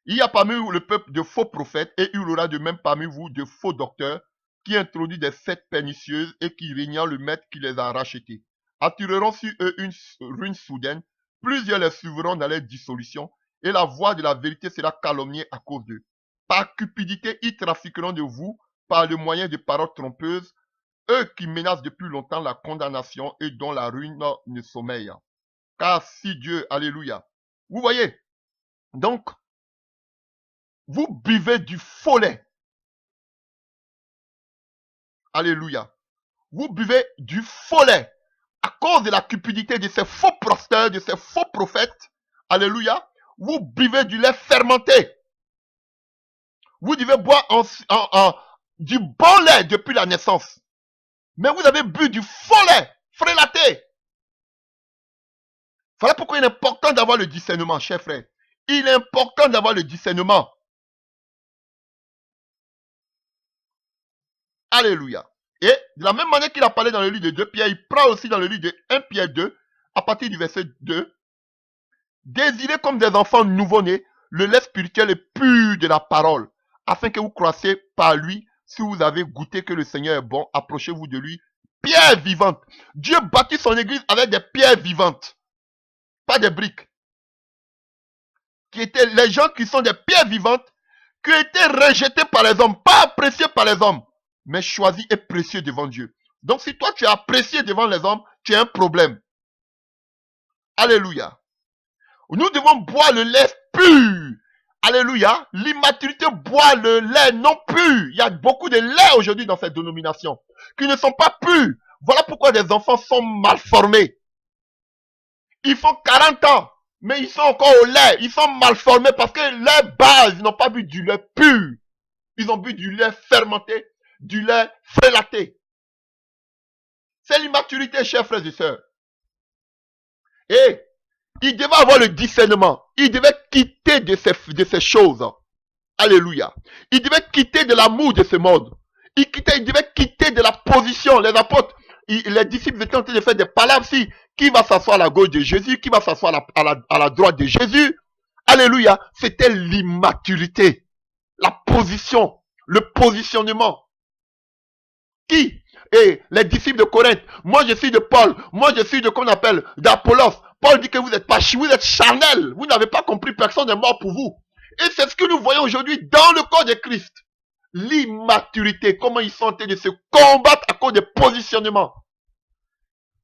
Il y a parmi vous le peuple de faux prophètes, et il y aura de même parmi vous de faux docteurs, qui introduisent des sectes pernicieuses et qui, régnant le maître qui les a rachetés, attireront sur eux une ruine soudaine. Plusieurs les suivront dans leur dissolution, et la voix de la vérité sera calomniée à cause d'eux. Par cupidité, ils trafiqueront de vous par le moyen de paroles trompeuses, eux qui menacent depuis longtemps la condamnation et dont la ruine ne sommeille. Car si Dieu, alléluia, vous voyez, donc, vous buvez du faux lait. Alléluia. Vous buvez du faux lait à cause de la cupidité de ces faux pasteurs, de ces faux prophètes. Alléluia. Vous buvez du lait fermenté. Vous devez boire du bon lait depuis la naissance. Mais vous avez bu du faux lait frélaté. Voilà pourquoi il est important d'avoir le discernement, chers frères. Il est important d'avoir le discernement. Alléluia. Et de la même manière qu'il a parlé dans le livre de 2 Pierre, il prend aussi dans le livre de 1 Pierre 2, à partir du verset 2. Désirez comme des enfants nouveau-nés, le lait spirituel est pur de la parole, afin que vous croissiez par lui. Si vous avez goûté que le Seigneur est bon, approchez-vous de lui. Pierre vivante. Dieu bâtit son église avec des pierres vivantes, pas des briques. Qui étaient les gens qui sont des pierres vivantes, qui ont été rejetés par les hommes, pas appréciés par les hommes, mais choisis et précieux devant Dieu. Donc si toi tu es apprécié devant les hommes, tu as un problème. Alléluia. Nous devons boire le lait pur. Alléluia. L'immaturité boit le lait non pur. Il y a beaucoup de lait aujourd'hui dans cette dénomination qui ne sont pas purs. Voilà pourquoi des enfants sont mal formés. Ils font 40 ans, mais ils sont encore au lait. Ils sont mal formés parce que leur base, ils n'ont pas bu du lait pur. Ils ont bu du lait fermenté, du lait frélaté. C'est l'immaturité, chers frères et sœurs. Et il devait avoir le discernement. Il devait quitter de ces choses. Alléluia. Il devait quitter de l'amour de ce monde. Il devait quitter de la position. Les apôtres, les disciples étaient en train de faire des palabres. Si, qui va s'asseoir à la gauche de Jésus? Qui va s'asseoir à la droite de Jésus? Alléluia. C'était l'immaturité. La position. Le positionnement. Qui? Et les disciples de Corinthe. Moi je suis de Paul. Moi je suis de qu'on appelle d'Apollos. Paul dit que vous êtes pas, vous êtes charnel. Vous n'avez pas compris, personne n'est mort pour vous. Et c'est ce que nous voyons aujourd'hui dans le corps de Christ. L'immaturité. Comment ils sont en train de se combattre à cause des positionnements.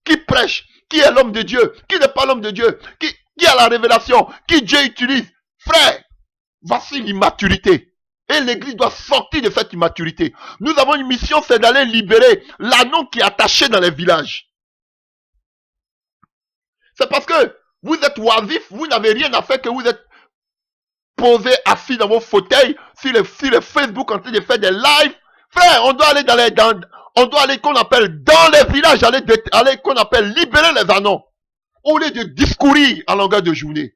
Qui prêche? Qui est l'homme de Dieu? Qui n'est pas l'homme de Dieu? Qui a la révélation? Qui Dieu utilise? Frère, voici l'immaturité. Et l'église doit sortir de cette immaturité. Nous avons une mission, c'est d'aller libérer l'anneau qui est attaché dans les villages. C'est parce que vous êtes oisif, vous n'avez rien à faire que vous êtes posé assis dans vos fauteuils, sur les Facebook en train de faire des lives. Frère, on doit aller on doit aller qu'on appelle dans les villages, aller qu'on appelle libérer les anneaux. Au lieu de discourir en longueur de journée.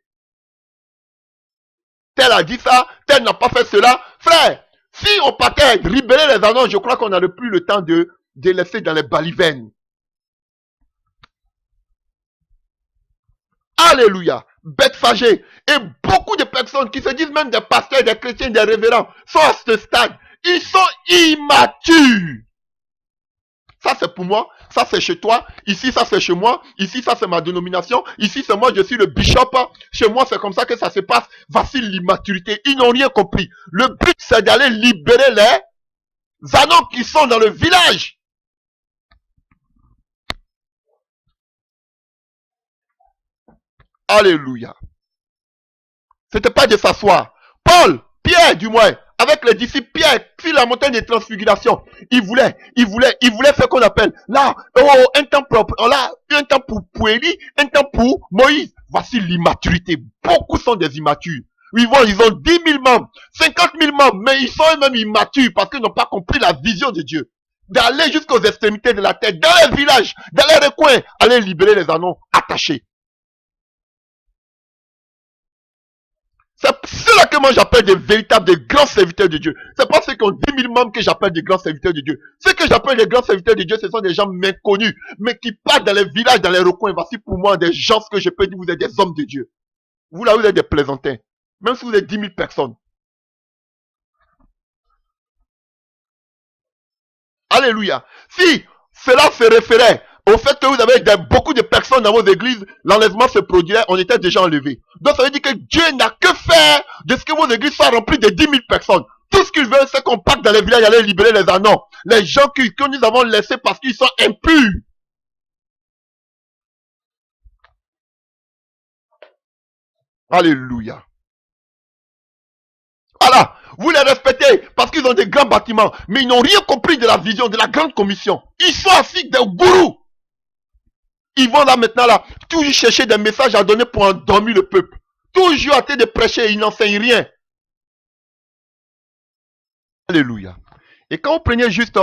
Tel a dit ça, tel n'a pas fait cela. Frère, si on partait libérer les anneaux, je crois qu'on n'a plus le temps de laisser dans les balivernes. Alléluia. Bethphage. Et beaucoup de personnes qui se disent même des pasteurs, des chrétiens, des révérends, sont à ce stade. Ils sont immatures. Ça c'est pour moi, ça c'est chez toi, ici ça c'est chez moi, ici ça c'est ma dénomination, ici c'est moi, je suis le bishop, chez moi c'est comme ça que ça se passe. Voici l'immaturité, ils n'ont rien compris. Le but c'est d'aller libérer les anneaux qui sont dans le village. Alléluia. C'était pas de s'asseoir. Paul, Pierre du moins, avec les disciples, Pierre, sur la montagne de transfiguration, il voulait faire qu'on appelle, là, un temps propre, là, un temps pour Élie, un temps pour Moïse. Voici l'immaturité. Beaucoup sont des immatures. Ils ont 10 000 membres, 50 000 membres, mais ils sont eux-mêmes immatures parce qu'ils n'ont pas compris la vision de Dieu. D'aller jusqu'aux extrémités de la terre, dans les villages, dans les recoins, aller libérer les anneaux attachés. C'est ceux-là que moi j'appelle des véritables, des grands serviteurs de Dieu. C'est pas ceux qui ont 10 000 membres que j'appelle des grands serviteurs de Dieu. Ceux que j'appelle des grands serviteurs de Dieu, ce sont des gens méconnus, mais qui partent dans les villages, dans les recoins. Voici pour moi des gens que je peux dire, vous êtes des hommes de Dieu. Vous là, vous êtes des plaisantins. Même si vous êtes 10 000 personnes. Alléluia. Si cela se référait au fait que vous avez beaucoup de personnes dans vos églises, l'enlèvement se produirait, on était déjà enlevé. Donc ça veut dire que Dieu n'a que faire de ce que vos églises soient remplies de 10 000 personnes. Tout ce qu'il veut, c'est qu'on parte dans les villages et aller libérer les anneaux. Les gens que nous avons laissés parce qu'ils sont impurs. Alléluia. Voilà, vous les respectez parce qu'ils ont des grands bâtiments, mais ils n'ont rien compris de la vision de la grande commission. Ils sont assis des gourous. Ils vont là maintenant là, toujours chercher des messages à donner pour endormir le peuple. Toujours à de prêcher, ils n'enseignent rien. Alléluia. Et quand vous prenez juste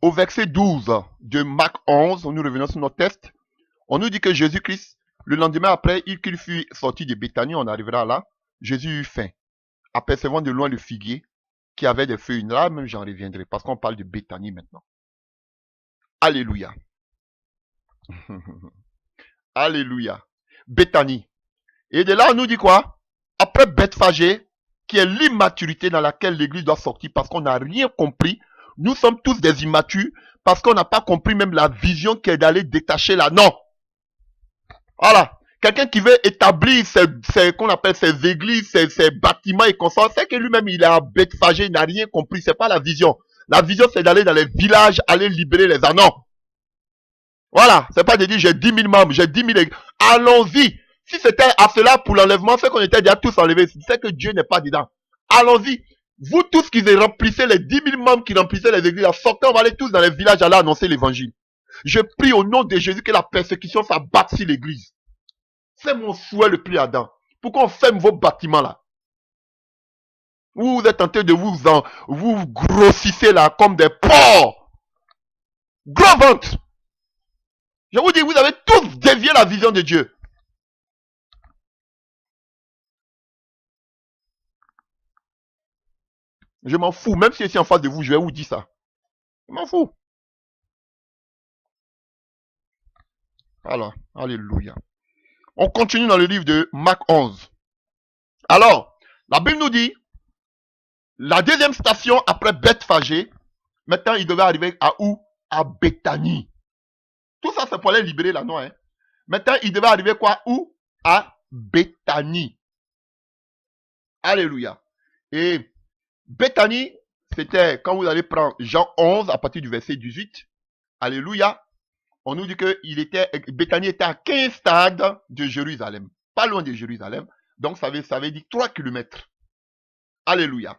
au verset 12 de Marc 11, nous revenons sur notre texte, on nous dit que Jésus-Christ, le lendemain après, qu'il fut sorti de Béthanie, on arrivera là, Jésus eut faim. Apercevant de loin le figuier qui avait des feuilles, là même j'en reviendrai, parce qu'on parle de Béthanie maintenant. Alléluia. Alléluia. Béthanie. Et de là, on nous dit quoi? Après Bethphage, qui est l'immaturité dans laquelle l'église doit sortir parce qu'on n'a rien compris. Nous sommes tous des immatures parce qu'on n'a pas compris même la vision qui est d'aller détacher la non. Voilà. Quelqu'un qui veut établir qu'on appelle ses églises, ses bâtiments et consorts, c'est que lui-même il est à Bethphagée, il n'a rien compris. C'est pas la vision. La vision, c'est d'aller dans les villages, aller libérer les anons. Voilà. C'est pas de dire j'ai 10 000 membres, j'ai 10 000 églises. Allons-y. Si c'était à cela pour l'enlèvement, c'est qu'on était déjà tous enlevés. C'est que Dieu n'est pas dedans. Allons-y. Vous tous qui remplissez les 10 000 membres qui remplissaient les églises, sortez, on va aller tous dans les villages aller annoncer l'évangile. Je prie au nom de Jésus que la persécution s'abatte sur l'église. C'est mon souhait le plus ardent. Pourquoi on ferme vos bâtiments là? Vous êtes en train de vous grossissez là comme des porcs. Gros ventre. Je vous dis, vous avez tous dévié la vision de Dieu. Je m'en fous. Même si je suis en face de vous, je vais vous dire ça. Je m'en fous. Voilà. Alléluia. On continue dans le livre de Marc 11. Alors, la Bible nous dit, la deuxième station après Bethphagée, maintenant il devait arriver à où? À Béthanie. Tout ça c'est pour aller libérer la noix. Hein. Maintenant il devait arriver quoi? Où? À Béthanie. Alléluia. Et Béthanie, c'était quand vous allez prendre Jean 11 à partir du verset 18. Alléluia. On nous dit que Béthanie était à 15 stades de Jérusalem. Pas loin de Jérusalem. Donc ça veut dire 3 kilomètres. Alléluia.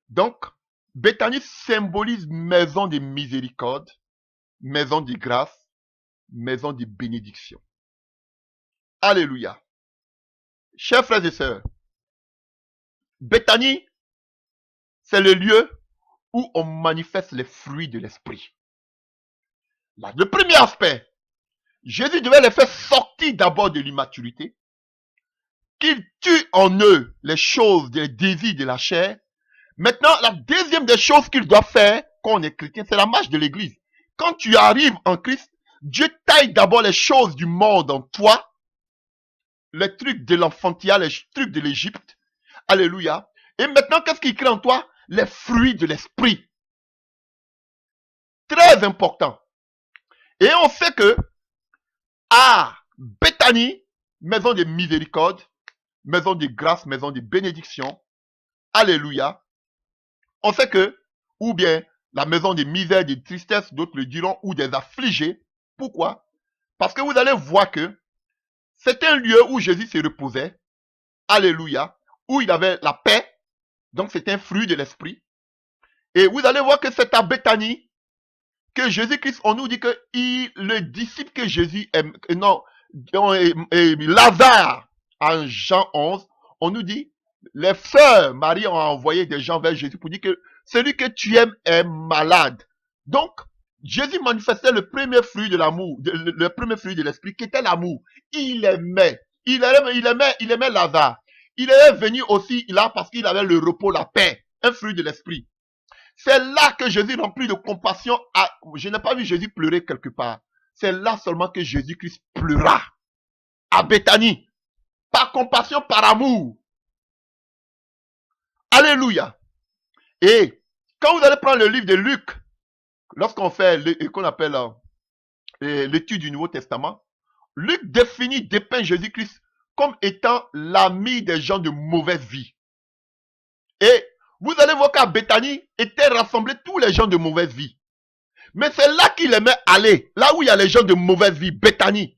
Donc, Béthanie symbolise maison de miséricorde, maison de grâce, maison de bénédiction. Alléluia. Chers frères et sœurs, Béthanie, c'est le lieu où on manifeste les fruits de l'esprit. Le premier aspect, Jésus devait les faire sortir d'abord de l'immaturité, qu'il tue en eux les choses des désirs de la chair. Maintenant, la deuxième des choses qu'il doit faire quand on est chrétien, c'est la marche de l'église. Quand tu arrives en Christ, Dieu taille d'abord les choses du monde en toi, les trucs de l'enfantillage, les trucs de l'Égypte. Alléluia. Et maintenant, qu'est-ce qu'il crée en toi? Les fruits de l'esprit. Très important. Et on sait que à Béthanie, maison de miséricorde, maison de grâce, maison de bénédiction, alléluia, on sait que, ou bien la maison de misère, de tristesse, d'autres le diront, ou des affligés. Pourquoi? Parce que vous allez voir que c'est un lieu où Jésus se reposait, alléluia, où il avait la paix, donc c'est un fruit de l'esprit. Et vous allez voir que c'est à Béthanie que Jésus-Christ, on nous dit que le disciple que Jésus aime, non, Lazare, en Jean 11, on nous dit, les sœurs Marie ont envoyé des gens vers Jésus pour dire que celui que tu aimes est malade. Donc, Jésus manifestait le premier fruit de l'amour, le premier fruit de l'esprit, qui était l'amour. Il aimait Lazare. Il est venu aussi là parce qu'il avait le repos, la paix, un fruit de l'esprit. C'est là que Jésus rempli de compassion. Je n'ai pas vu Jésus pleurer quelque part. C'est là seulement que Jésus-Christ pleura. À Béthanie. Par compassion, par amour. Alléluia. Et quand vous allez prendre le livre de Luc, lorsqu'on fait qu'on appelle l'étude du Nouveau Testament, Luc dépeint Jésus-Christ comme étant l'ami des gens de mauvaise vie. Et vous allez voir qu'à Béthanie étaient rassemblés tous les gens de mauvaise vie. Mais c'est là qu'il aimait aller, là où il y a les gens de mauvaise vie, Béthanie.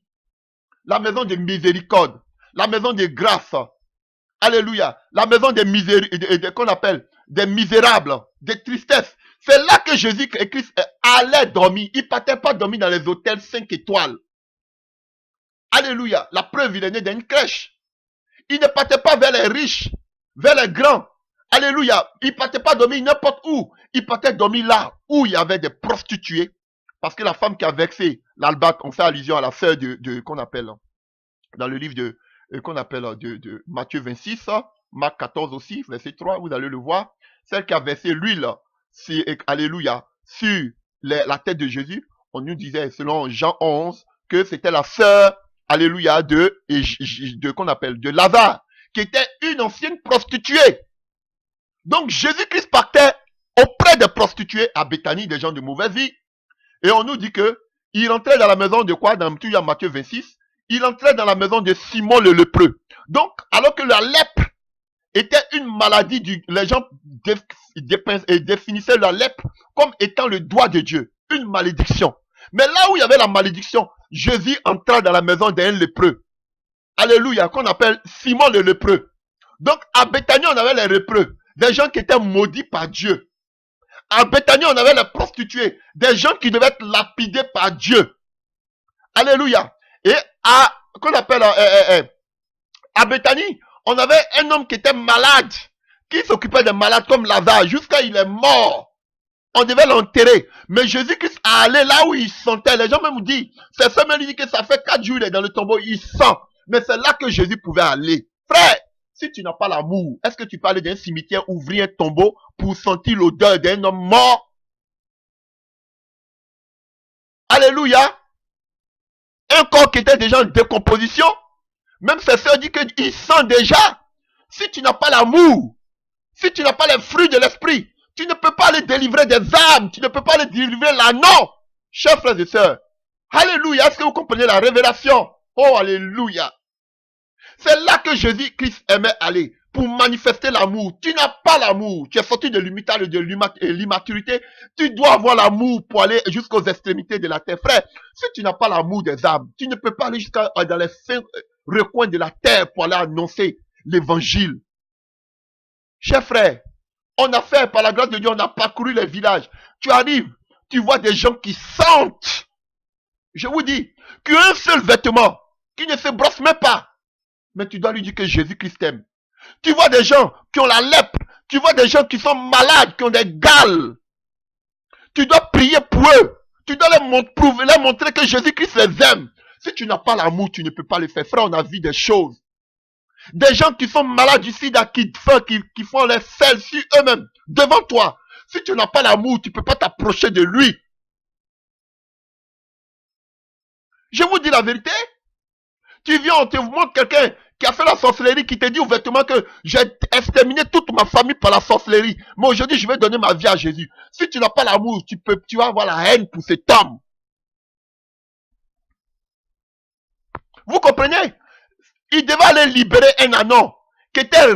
La maison de miséricorde, la maison de grâce, alléluia, la maison des qu'on appelle des misérables, des tristesses. C'est là que Jésus et Christ allaient dormir. Il ne partait pas dormir dans les hôtels 5 étoiles. Alléluia, la preuve, il est né d'une crèche. Il ne partait pas vers les riches, vers les grands. Alléluia. Il ne partait pas dormir n'importe où. Il partait dormir là où il y avait des prostituées. Parce que la femme qui a vexé l'albâtre, on fait allusion à la sœur qu'on appelle, dans le livre qu'on appelle de Matthieu 26, Marc 14 aussi, verset 3, vous allez le voir. Celle qui a versé l'huile, alléluia, sur la tête de Jésus. On nous disait, selon Jean 11, que c'était la sœur, alléluia, qu'on appelle de Lazare, qui était une ancienne prostituée. Donc Jésus-Christ partait auprès des prostituées à Béthanie, des gens de mauvaise vie. Et on nous dit que il entrait dans la maison de quoi? Dans Matthieu 26. Il entrait dans la maison de Simon le lépreux. Donc, alors que la lèpre était une maladie, les gens définissaient la lèpre comme étant le doigt de Dieu, une malédiction. Mais là où il y avait la malédiction, Jésus entra dans la maison d'un lépreux. Alléluia, qu'on appelle Simon le lépreux. Donc, à Béthanie, on avait les lépreux, des gens qui étaient maudits par Dieu. À Béthanie, on avait les prostituées, des gens qui devaient être lapidés par Dieu. Alléluia. Et qu'on appelle, à Béthanie, on avait un homme qui était malade, qui s'occupait des malades comme Lazare, jusqu'à il est mort. On devait l'enterrer. Mais Jésus-Christ a allé là où il sentait. Les gens même disent, c'est ça même dit que ça fait 4 jours, il est dans le tombeau, il sent. Mais c'est là que Jésus pouvait aller. Frère, si tu n'as pas l'amour, est-ce que tu peux aller dans un cimetière, ouvrir un tombeau pour sentir l'odeur d'un homme mort? Alléluia. Un corps qui était déjà en décomposition. Même ses sœurs disent qu'il sent déjà. Si tu n'as pas l'amour, si tu n'as pas les fruits de l'esprit, tu ne peux pas aller délivrer des âmes, tu ne peux pas aller délivrer l'anneau. Chers frères et sœurs, alléluia, est-ce que vous comprenez la révélation? Oh, alléluia. C'est là que Jésus-Christ aimait aller, pour manifester l'amour. Tu n'as pas l'amour, tu es sorti de l'immaturité, tu dois avoir l'amour pour aller jusqu'aux extrémités de la terre. Frère, si tu n'as pas l'amour des âmes, tu ne peux pas aller jusqu'à dans les fins recoins de la terre pour aller annoncer l'évangile. Chers frères, on a fait, par la grâce de Dieu, on a parcouru les villages. Tu arrives, tu vois des gens qui sentent. Je vous dis, qu'un seul vêtement, qui ne se brosse même pas. Mais tu dois lui dire que Jésus-Christ t'aime. Tu vois des gens qui ont la lèpre. Tu vois des gens qui sont malades, qui ont des gales. Tu dois prier pour eux. Tu dois leur montrer que Jésus-Christ les aime. Si tu n'as pas l'amour, tu ne peux pas le faire. Frère, on a vu des choses. Des gens qui sont malades du sida, qui font les selles sur eux-mêmes, devant toi. Si tu n'as pas l'amour, tu ne peux pas t'approcher de lui. Je vous dis la vérité. Tu viens, on te montre quelqu'un qui a fait la sorcellerie, qui te dit ouvertement que j'ai exterminé toute ma famille par la sorcellerie. Mais aujourd'hui, je vais donner ma vie à Jésus. Si tu n'as pas l'amour, tu vas avoir la haine pour cet homme. Vous comprenez? Il devait aller libérer un ânon qui était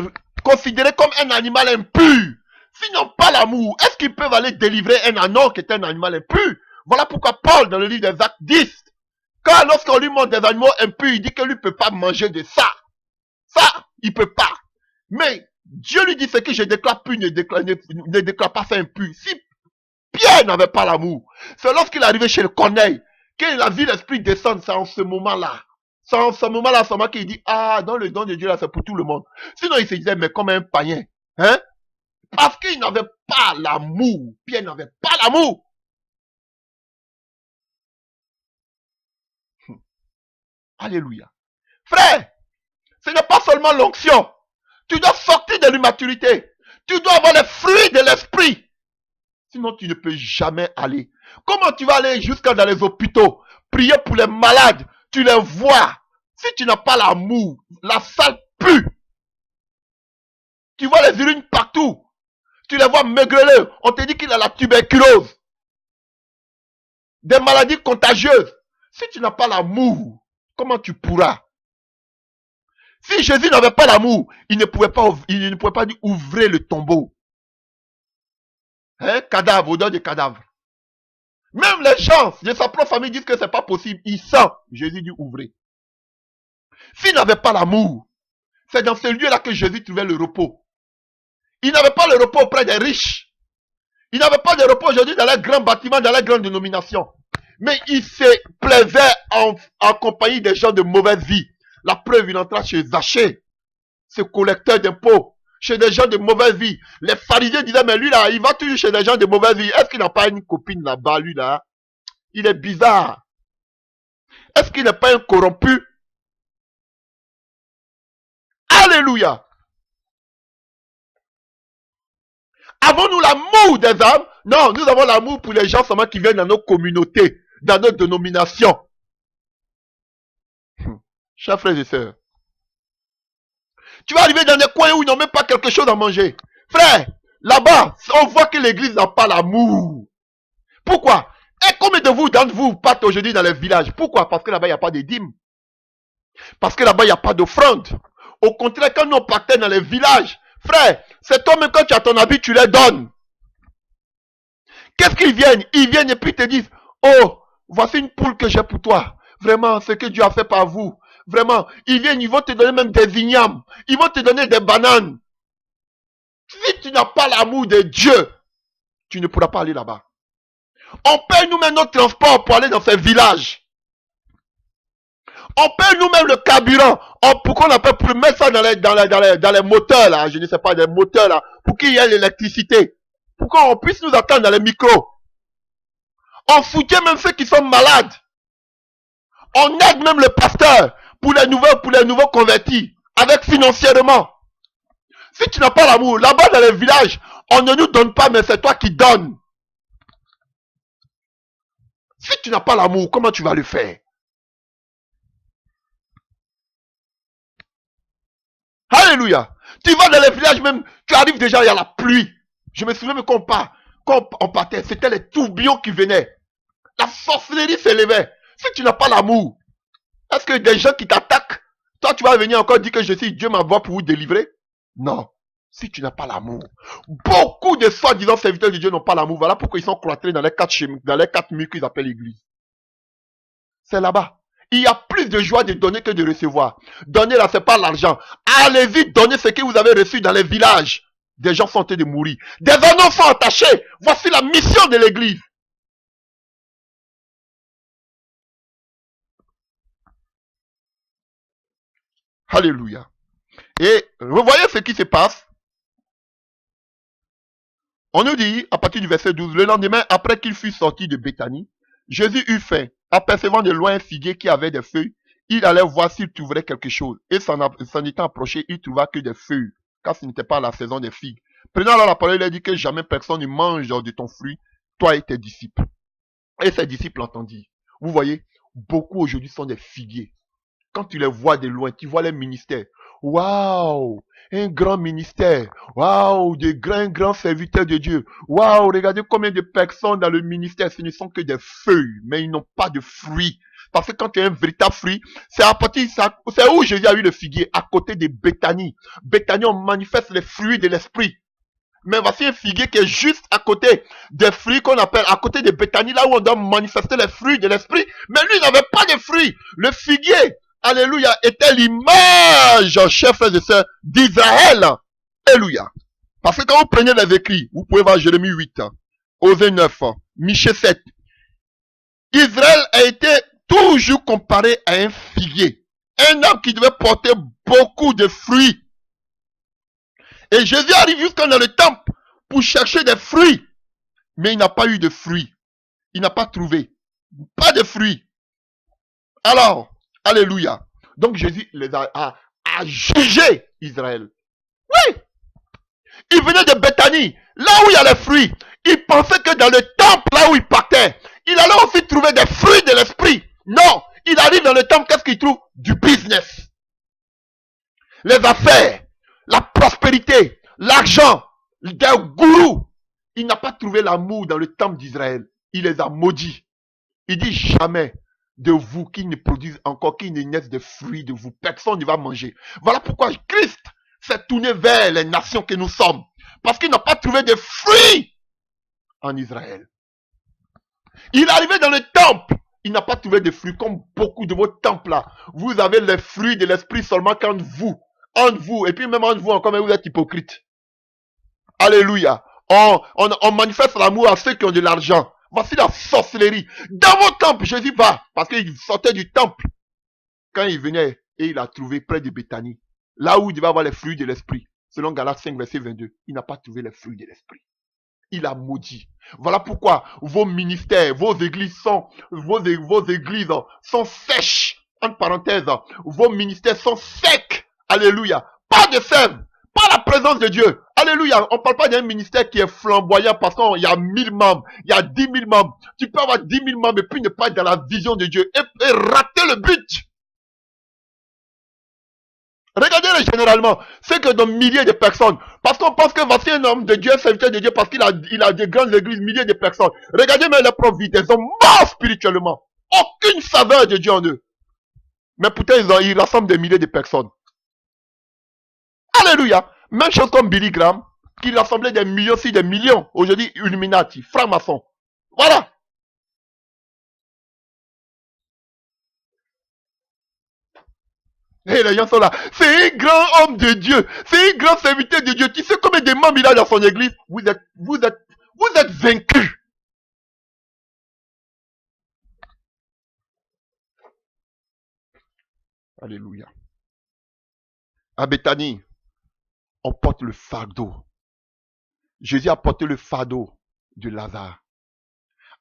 considéré comme un animal impur. S'ils n'ont pas l'amour, est-ce qu'ils peuvent aller délivrer un ânon qui était un animal impur? Voilà pourquoi Paul, dans le livre des Actes, dit, quand lorsqu'on lui montre des animaux impurs, il dit que lui ne peut pas manger de ça. Ça, il ne peut pas. Mais Dieu lui dit, ce que je déclare plus, ne déclare pas ça impur. Si Pierre n'avait pas l'amour, c'est lorsqu'il est arrivé chez le Corneille, qu'il a vu l'esprit descendre, c'est en ce moment-là. C'est en ce moment-là seulement qu'il dit, ah, dans le don de Dieu là, c'est pour tout le monde. Sinon, il se disait, mais comme un païen. Hein? Parce qu'il n'avait pas l'amour. Pierre n'avait pas l'amour. Alléluia. Frère, ce n'est pas seulement l'onction. Tu dois sortir de l'immaturité. Tu dois avoir les fruits de l'esprit. Sinon, tu ne peux jamais aller. Comment tu vas aller jusqu'à dans les hôpitaux, prier pour les malades, tu les vois. Si tu n'as pas l'amour, la salle pue. Tu vois les urines partout. Tu les vois maigreler. On te dit qu'il a la tuberculose. Des maladies contagieuses. Si tu n'as pas l'amour, comment tu pourras? Si Jésus n'avait pas l'amour, il ne pouvait pas dire ouvrez le tombeau. Hein? Cadavre, odeur de cadavre. Même les gens de sa propre famille disent que c'est pas possible. Ils sentent. Jésus dit ouvrez. S'il n'avait pas l'amour, c'est dans ce lieu-là que Jésus trouvait le repos. Il n'avait pas le repos auprès des riches. Il n'avait pas de repos aujourd'hui dans les grands bâtiments, dans les grandes dénominations. Mais il se plaisait en compagnie des gens de mauvaise vie. La preuve, il entra chez Zachée, ce collecteur d'impôts, chez des gens de mauvaise vie. Les pharisiens disaient, mais lui là, il va toujours chez des gens de mauvaise vie. Est-ce qu'il n'a pas une copine là-bas, lui là? Il est bizarre. Est-ce qu'il n'est pas un corrompu? Alléluia. Avons-nous l'amour des âmes? Non, nous avons l'amour pour les gens seulement qui viennent dans nos communautés, dans nos dénominations. Chers frères et sœurs, tu vas arriver dans des coins où ils n'ont même pas quelque chose à manger. Frère, là-bas, on voit que l'église n'a pas l'amour. Pourquoi? Et combien de vous, d'entre vous, partent aujourd'hui dans les villages? Pourquoi? Parce que là-bas, il n'y a pas de dîmes. Parce que là-bas, il n'y a pas d'offrande. Au contraire, quand nous partait dans les villages, frère, c'est toi-même quand tu as ton habit, tu les donnes. Qu'est-ce qu'ils viennent? Ils viennent et puis te disent, oh, voici une poule que j'ai pour toi. Vraiment, ce que Dieu a fait par vous. Vraiment, ils viennent, ils vont te donner même des ignames. Ils vont te donner des bananes. Si tu n'as pas l'amour de Dieu, tu ne pourras pas aller là-bas. On paye nous-mêmes notre transport pour aller dans ces villages. On paye nous-mêmes le carburant. Pourquoi on appelle pour mettre ça dans les moteurs là, je ne sais pas, des moteurs là, pour qu'il y ait l'électricité. Pourquoi on puisse nous attendre dans les micros. On soutient même ceux qui sont malades. On aide même le pasteur pour les nouveaux convertis, avec financièrement. Si tu n'as pas l'amour, là-bas dans les villages, on ne nous donne pas, mais c'est toi qui donnes. Si tu n'as pas l'amour, comment tu vas le faire? Alléluia. Tu vas dans les villages même, tu arrives déjà, il y a la pluie. Je me souviens même quand on partait, c'était les tourbillons qui venaient. La sorcellerie s'élevait. Si tu n'as pas l'amour, est-ce que des gens qui t'attaquent, toi tu vas venir encore dire que je suis Dieu m'envoie pour vous délivrer? Non. Si tu n'as pas l'amour. Beaucoup de soi-disant serviteurs de Dieu n'ont pas l'amour. Voilà pourquoi ils sont cloîtrés dans les quatre murs qu'ils appellent l'église. C'est là-bas. Il y a plus de joie de donner que de recevoir. Donner là, c'est pas l'argent. Allez-y, donnez ce que vous avez reçu dans les villages. Des gens sont en train de mourir. Des anneaux sont attachés. Voici la mission de l'église. Alléluia. Et vous voyez ce qui se passe? On nous dit, à partir du verset 12, le lendemain, après qu'il fut sorti de Béthanie, Jésus eut faim. Apercevant de loin un figuier qui avait des feuilles, il allait voir s'il trouverait quelque chose. Et s'en étant approché, il trouva que des feuilles, car ce n'était pas la saison des figues. Prenant alors la parole, il a dit que jamais personne ne mange de ton fruit, toi et tes disciples. Et ses disciples entendirent. Vous voyez, beaucoup aujourd'hui sont des figuiers. Quand tu les vois de loin, tu vois les ministères. Waouh! Un grand ministère. Waouh! De grands serviteurs de Dieu. Waouh! Regardez combien de personnes dans le ministère. Ce ne sont que des feuilles, mais ils n'ont pas de fruits. Parce que quand tu as un véritable fruit, c'est à partir, c'est où Jésus a eu le figuier, à côté de Béthanie. Béthanie, on manifeste les fruits de l'esprit. Mais voici un figuier qui est juste à côté des fruits qu'on appelle, à côté de Béthanie, là où on doit manifester les fruits de l'esprit. Mais lui, il n'avait pas de fruits. Le figuier, alléluia, était l'image, chers frères et sœurs, d'Israël. Alléluia. Parce que quand vous prenez les écrits, vous pouvez voir Jérémie 8, Osée 9, Michée 7. Israël a été toujours comparé à un figuier. Un arbre qui devait porter beaucoup de fruits. Et Jésus arrive jusqu'à dans le temple pour chercher des fruits. Mais il n'a pas eu de fruits. Il n'a pas trouvé. Pas de fruits. Alors, alléluia. Donc Jésus les a jugé Israël. Oui. Il venait de Béthanie, là où il y a les fruits. Il pensait que dans le temple, là où il partait, il allait aussi trouver des fruits de l'esprit. Non. Il arrive dans le temple, qu'est-ce qu'il trouve? Du business. Les affaires. La prospérité, l'argent, des gourous. Il n'a pas trouvé l'amour dans le temple d'Israël. Il les a maudits. Il dit jamais de vous qui ne produisent encore, qui ne naissent de fruits de vous. Personne ne va manger. Voilà pourquoi Christ s'est tourné vers les nations que nous sommes. Parce qu'il n'a pas trouvé de fruits en Israël. Il est arrivé dans le temple. Il n'a pas trouvé de fruits comme beaucoup de vos temples là. Vous avez les fruits de l'esprit seulement qu'entre vous. Entre vous, et puis même entre vous encore, mais vous êtes hypocrite. Alléluia. On manifeste l'amour à ceux qui ont de l'argent. Voici la sorcellerie. Dans vos temples, Jésus va, parce qu'il sortait du temple. Quand il venait, et il a trouvé près de Béthanie, là où il devait avoir les fruits de l'esprit, selon Galates 5, verset 22, il n'a pas trouvé les fruits de l'esprit. Il a maudit. Voilà pourquoi vos ministères, vos églises sont sèches. Entre parenthèses, vos ministères sont secs. Alléluia. Pas de sève. Pas la présence de Dieu. Alléluia. On ne parle pas d'un ministère qui est flamboyant parce qu'il y a 1000 membres. Il y a 10 000 membres. Tu peux avoir 10 000 membres et puis ne pas être dans la vision de Dieu. Et rater le but. Regardez-les généralement. C'est que de milliers de personnes. Parce qu'on pense que voici un homme de Dieu, un serviteur de Dieu, parce qu'il a des grandes églises, milliers de personnes. Regardez même les propres vies. Des hommes morts spirituellement. Aucune saveur de Dieu en eux. Mais pourtant, ils rassemblent des milliers de personnes. Alléluia. Même chose comme Billy Graham, qui rassemblait des millions, si des millions. Aujourd'hui, Illuminati, franc-maçon. Voilà. Et les gens sont là. C'est un grand homme de Dieu. C'est un grand serviteur de Dieu. Tu sais combien de membres il a dans son église? Vous êtes vaincus. Alléluia. À Béthanie, on porte le fardeau. Jésus a porté le fardeau de Lazare.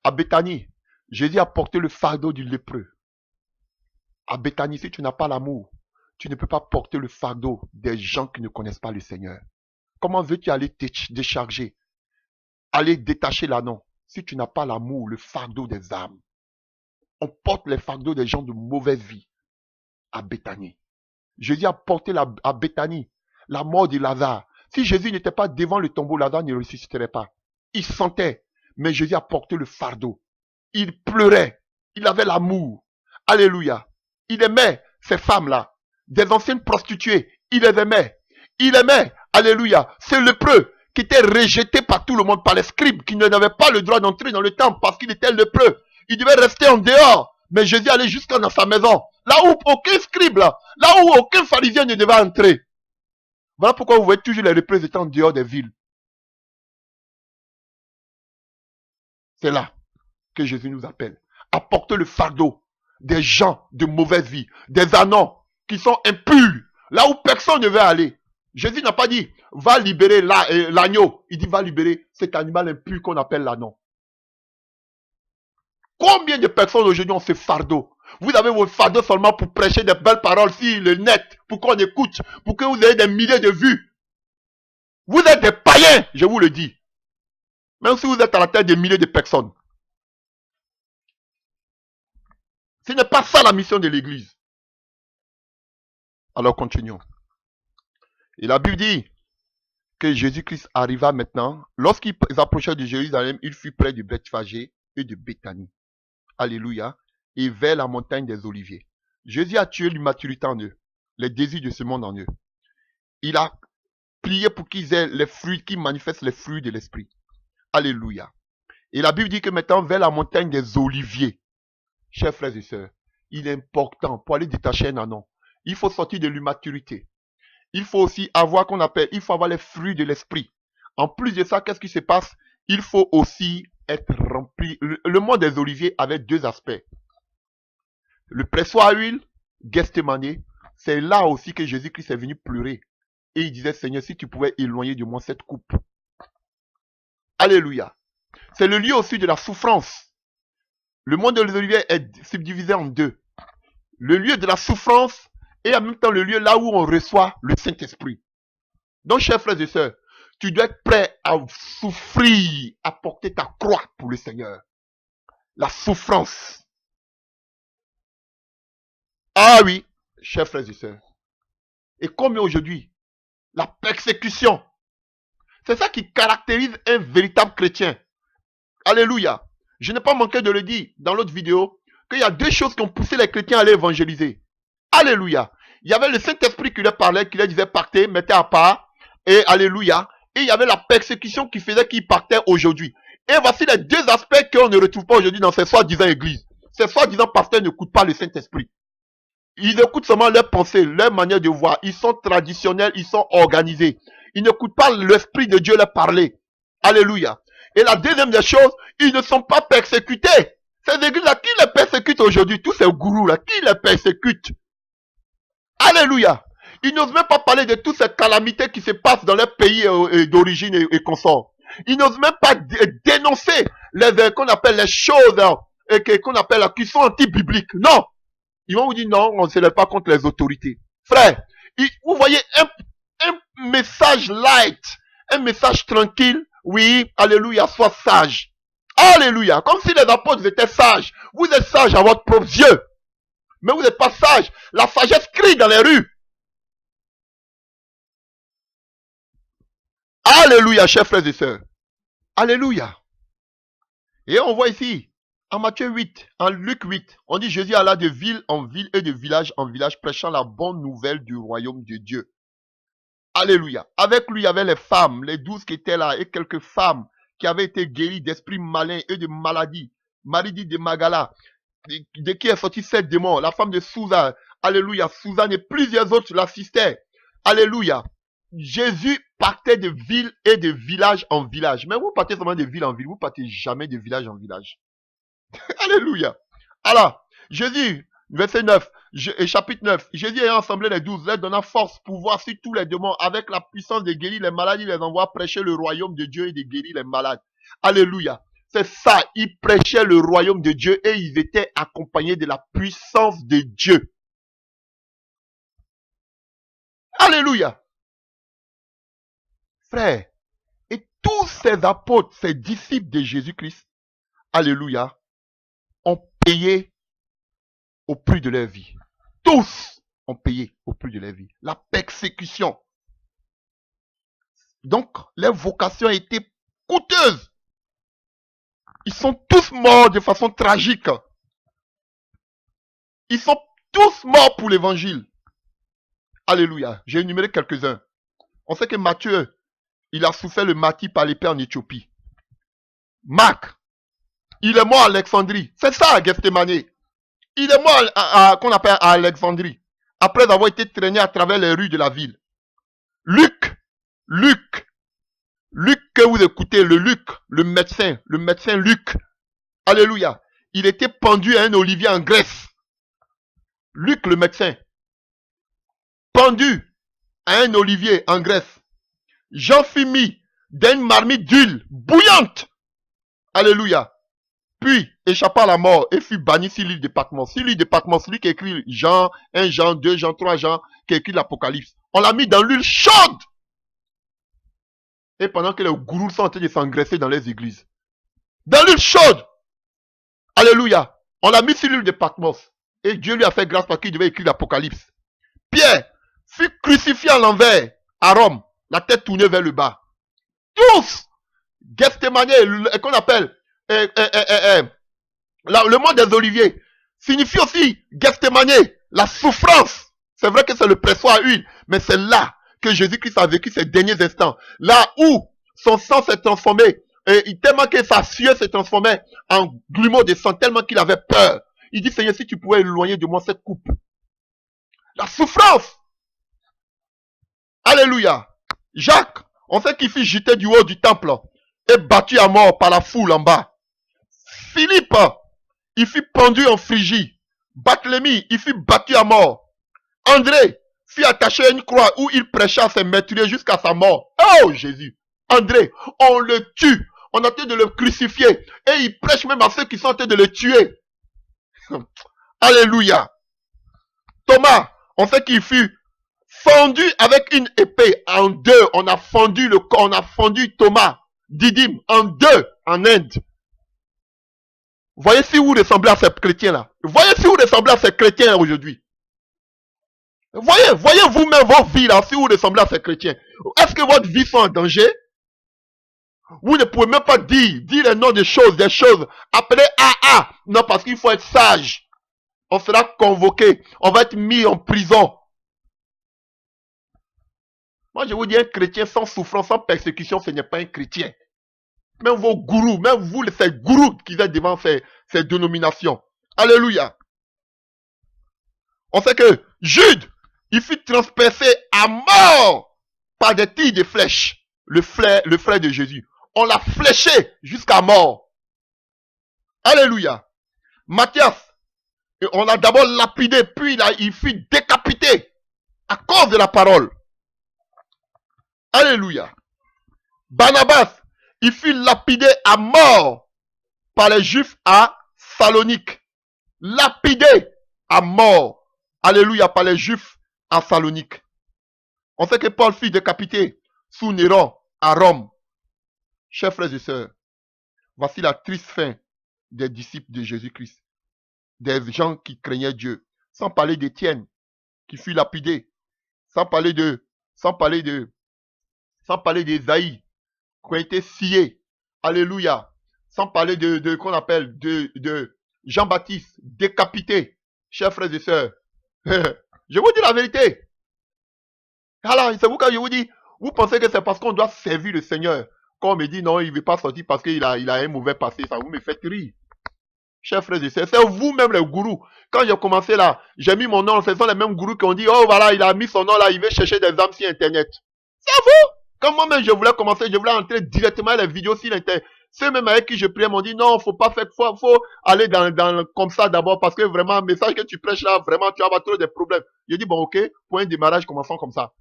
À Béthanie, Jésus a porté le fardeau du lépreux. À Béthanie, si tu n'as pas l'amour, tu ne peux pas porter le fardeau des gens qui ne connaissent pas le Seigneur. Comment veux-tu aller te décharger, aller détacher l'anneau, si tu n'as pas l'amour, le fardeau des âmes? On porte les fardeaux des gens de mauvaise vie à Béthanie. Jésus a porté à Béthanie la mort de Lazare. Si Jésus n'était pas devant le tombeau, Lazare ne ressusciterait pas. Il sentait, mais Jésus a porté le fardeau. Il pleurait, il avait l'amour. Alléluia. Il aimait ces femmes-là, des anciennes prostituées. Il les aimait. Il aimait, alléluia, ces lépreux qui étaient rejetés par tout le monde, par les scribes, qui n'avaient pas le droit d'entrer dans le temple parce qu'il était lépreux. Il devait rester en dehors. Mais Jésus allait jusqu'à dans sa maison. Là où aucun scribe, là où aucun pharisien ne devait entrer. Voilà pourquoi vous voyez toujours les représentants en dehors des villes. C'est là que Jésus nous appelle à porter le fardeau des gens de mauvaise vie, des anons qui sont impurs, là où personne ne veut aller. Jésus n'a pas dit, va libérer l'agneau. Il dit, va libérer cet animal impur qu'on appelle l'agneau. Combien de personnes aujourd'hui ont ce fardeau? Vous avez vos fardeaux seulement pour prêcher des belles paroles sur le net, pour qu'on écoute, pour que vous ayez des milliers de vues. Vous êtes des païens, je vous le dis. Même si vous êtes à la tête de milliers de personnes. Ce n'est pas ça la mission de l'Église. Alors continuons. Et la Bible dit que Jésus-Christ arriva maintenant. Lorsqu'ils approchaient de Jérusalem, il fut près de Bethphagée et de Béthanie. Alléluia. Et vers la montagne des Oliviers. Jésus a tué l'immaturité en eux, les désirs de ce monde en eux. Il a plié pour qu'ils aient les fruits, qu'ils manifestent les fruits de l'esprit. Alléluia. Et la Bible dit que maintenant, vers la montagne des Oliviers, chers frères et sœurs, il est important pour aller détacher un anon. Il faut sortir de l'immaturité. Il faut aussi avoir il faut avoir les fruits de l'esprit. En plus de ça, qu'est-ce qui se passe? Il faut aussi être rempli. Le mont des Oliviers avait deux aspects. Le pressoir à huile, Gethsémani, c'est là aussi que Jésus-Christ est venu pleurer. Et il disait, Seigneur, si tu pouvais éloigner de moi cette coupe. Alléluia. C'est le lieu aussi de la souffrance. Le mont des Oliviers est subdivisé en deux. Le lieu de la souffrance et en même temps le lieu là où on reçoit le Saint-Esprit. Donc, chers frères et sœurs, tu dois être prêt à souffrir, à porter ta croix pour le Seigneur. La souffrance. Ah oui, chers frères et sœurs. Et comme aujourd'hui, la persécution. C'est ça qui caractérise un véritable chrétien. Alléluia. Je n'ai pas manqué de le dire dans l'autre vidéo, qu'il y a deux choses qui ont poussé les chrétiens à aller évangéliser. Alléluia. Il y avait le Saint-Esprit qui leur parlait, qui leur disait partez, mettez à part. Et alléluia. Et il y avait la persécution qui faisait qu'ils partaient aujourd'hui. Et voici les deux aspects qu'on ne retrouve pas aujourd'hui dans ces soi-disant églises. Ces soi-disant pasteurs n'écoutent pas le Saint-Esprit. Ils écoutent seulement leurs pensées, leur manière de voir. Ils sont traditionnels, ils sont organisés. Ils n'écoutent pas l'Esprit de Dieu leur parler. Alléluia. Et la deuxième des choses, ils ne sont pas persécutés. Ces églises-là, qui les persécutent aujourd'hui? Tous ces gourous-là, qui les persécutent? Alléluia. Ils n'osent même pas parler de toutes ces calamités qui se passent dans leur pays d'origine et consorts. Ils n'osent même pas dénoncer qu'on appelle les choses qu'on appelle qui sont anti-bibliques. Non. Ils vont vous dire non, on ne se lève pas contre les autorités. Frère, vous voyez un message light, un message tranquille. Oui, alléluia, sois sage. Alléluia, comme si les apôtres étaient sages. Vous êtes sages à votre propre yeux. Mais vous n'êtes pas sages. La sagesse crie dans les rues. Alléluia, chers frères et sœurs. Alléluia. Et on voit ici, en Matthieu 8, en Luc 8, on dit Jésus alla de ville en ville et de village en village, prêchant la bonne nouvelle du royaume de Dieu. Alléluia. Avec lui, il y avait les femmes, les 12 qui étaient là, et quelques femmes qui avaient été guéries d'esprits malins et de maladies. Marie dit de Magala, de qui est sorti 7 démons, la femme de Souza. Alléluia. Suzanne et plusieurs autres l'assistaient. Alléluia. Jésus partait de ville et de village en village. Mais vous partez seulement de ville en ville, vous partez jamais de village en village. Alléluia. Alors, Jésus, verset 9, chapitre 9, Jésus ayant assemblé les 12, leur donna force, pouvoir sur tous les démons, avec la puissance de guérir les malades, il les envoie prêcher le royaume de Dieu et de guérir les malades. Alléluia. C'est ça, ils prêchaient le royaume de Dieu et ils étaient accompagnés de la puissance de Dieu. Alléluia. Frère, et tous ces apôtres, ces disciples de Jésus-Christ, alléluia, ont payé au prix de leur vie. Tous ont payé au prix de leur vie. La persécution. Donc, leur vocation a été coûteuse. Ils sont tous morts de façon tragique. Ils sont tous morts pour l'évangile. Alléluia. J'ai énuméré quelques-uns. On sait que Matthieu, il a souffert le martyre par l'épée en Éthiopie. Marc, il est mort à Alexandrie. C'est ça, Gethsemane. Il est mort qu'on appelle à Alexandrie, après avoir été traîné à travers les rues de la ville. Luc que vous écoutez, le médecin Luc. Alléluia. Il était pendu à un olivier en Grèce. Luc le médecin. Pendu à un olivier en Grèce. Jean fut mis d'une marmite d'huile bouillante. Alléluia. Puis échappa à la mort et fut banni sur l'île de Patmos. Sur l'île de Patmos, celui qui écrit Jean, 1 Jean, 2 Jean, 3 Jean, qui écrit l'Apocalypse. On l'a mis dans l'huile chaude. Et pendant que les gourous sont en train de s'engraisser dans les églises. Dans l'huile chaude. Alléluia. On l'a mis sur l'île de Patmos. Et Dieu lui a fait grâce parce qu'il devait écrire l'Apocalypse. Pierre fut crucifié à l'envers à Rome, la tête tournée vers le bas. Tous. Gethsemane, qu'on appelle le mot des oliviers, signifie aussi Gethsemane, la souffrance. C'est vrai que c'est le pressoir à huile, mais c'est là que Jésus-Christ a vécu ses derniers instants. Là où son sang s'est transformé, et tellement que sa sueur s'est transformée en grumeaux de sang, tellement qu'il avait peur. Il dit, Seigneur, si tu pouvais éloigner de moi cette coupe. La souffrance. Alléluia. Jacques, on sait qu'il fut jeté du haut du temple et battu à mort par la foule en bas. Philippe, il fut pendu en Phrygie. Barthélemy, il fut battu à mort. André fut attaché à une croix où il prêcha ses meurtriers jusqu'à sa mort. Oh Jésus! André, on le tue. On a train de le crucifier. Et il prêche même à ceux qui sont en train de le tuer. Alléluia. Thomas, on sait qu'il fut fendu avec une épée en deux. On a fendu le corps, on a fendu Thomas, Didyme, en deux en Inde. Voyez si vous ressemblez à ces chrétiens-là. Voyez si vous ressemblez à ces chrétiens aujourd'hui. Voyez vous-même vos vies là, si vous ressemblez à ces chrétiens. Est-ce que votre vie sont en danger? Vous ne pouvez même pas dire les noms des choses, appelez AA. Non, parce qu'il faut être sage. On sera convoqué, on va être mis en prison. Moi, je vous dis, un chrétien sans souffrance, sans persécution, ce n'est pas un chrétien. Même vos gourous, même vous, ces gourous qui êtes devant ces dénominations. Alléluia. On sait que Jude, il fut transpercé à mort par des tirs de flèches. Le frère de Jésus. On l'a fléché jusqu'à mort. Alléluia. Matthias, on l'a d'abord lapidé, puis il fut décapité à cause de la parole. Alléluia. Barnabas, il fut lapidé à mort par les Juifs à Salonique. Lapidé à mort. Alléluia, par les Juifs à Salonique. On sait que Paul fut décapité sous Néron à Rome. Chers frères et sœurs, voici la triste fin des disciples de Jésus-Christ. Des gens qui craignaient Dieu. Sans parler d'Étienne, qui fut lapidé. Sans parler de Sans parler d'Ésaïe, qui ont été sciés. Alléluia. Sans parler qu'on appelle de Jean-Baptiste, décapité. Chers frères et sœurs, je vous dis la vérité. Alors, c'est vous quand je vous dis, vous pensez que c'est parce qu'on doit servir le Seigneur qu'on me dit non, il ne veut pas sortir parce qu'il a un mauvais passé. Ça vous me fait rire. Chers frères et sœurs, c'est vous-même les gourous. Quand j'ai commencé là, j'ai mis mon nom, ce sont les mêmes gourous qui ont dit, oh voilà, il a mis son nom là, il veut chercher des âmes sur Internet. C'est vous. Quand moi-même je voulais commencer, je voulais entrer directement les vidéos sur Internet. Ceux même avec qui je priais m'ont dit, non, faut pas faire, faut aller dans comme ça d'abord, parce que vraiment, le message que tu prêches là, vraiment, tu vas avoir trop de problèmes. J'ai dit, bon, ok, pour un démarrage, commençons comme ça.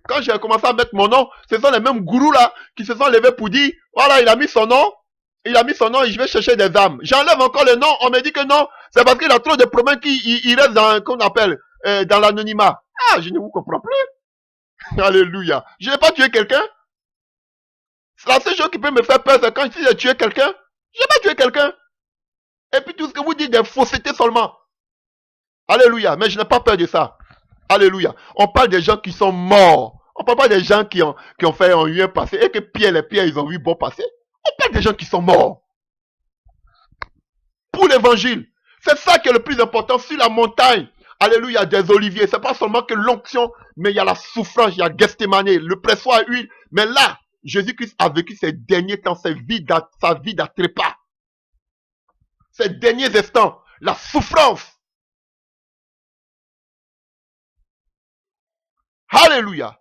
Quand j'ai commencé à mettre mon nom, ce sont les mêmes gourous là, qui se sont levés pour dire, voilà, il a mis son nom, et je vais chercher des âmes. J'enlève encore le nom, on me dit que non, c'est parce qu'il a trop de problèmes qu'il reste dans, qu'on appelle, dans l'anonymat. Ah, je ne vous comprends plus. Alléluia. Je n'ai pas tué quelqu'un. La seule chose qui peut me faire peur, c'est quand j'ai tué quelqu'un. Je n'ai pas tué quelqu'un. Et puis tout ce que vous dites, des faussetés seulement. Alléluia. Mais je n'ai pas peur de ça. Alléluia. On parle des gens qui sont morts. On parle pas des gens qui ont eu un passé. Et que Pierre ils ont eu bon passé. On parle des gens qui sont morts. Pour l'évangile. C'est ça qui est le plus important sur la montagne. Alléluia, des oliviers. C'est pas seulement que l'onction, mais il y a la souffrance, il y a Gethsemane, le pressoir à huile. Mais là, Jésus-Christ a vécu ces derniers temps, sa vie d'atrépas. Ces derniers instants, la souffrance. Alléluia.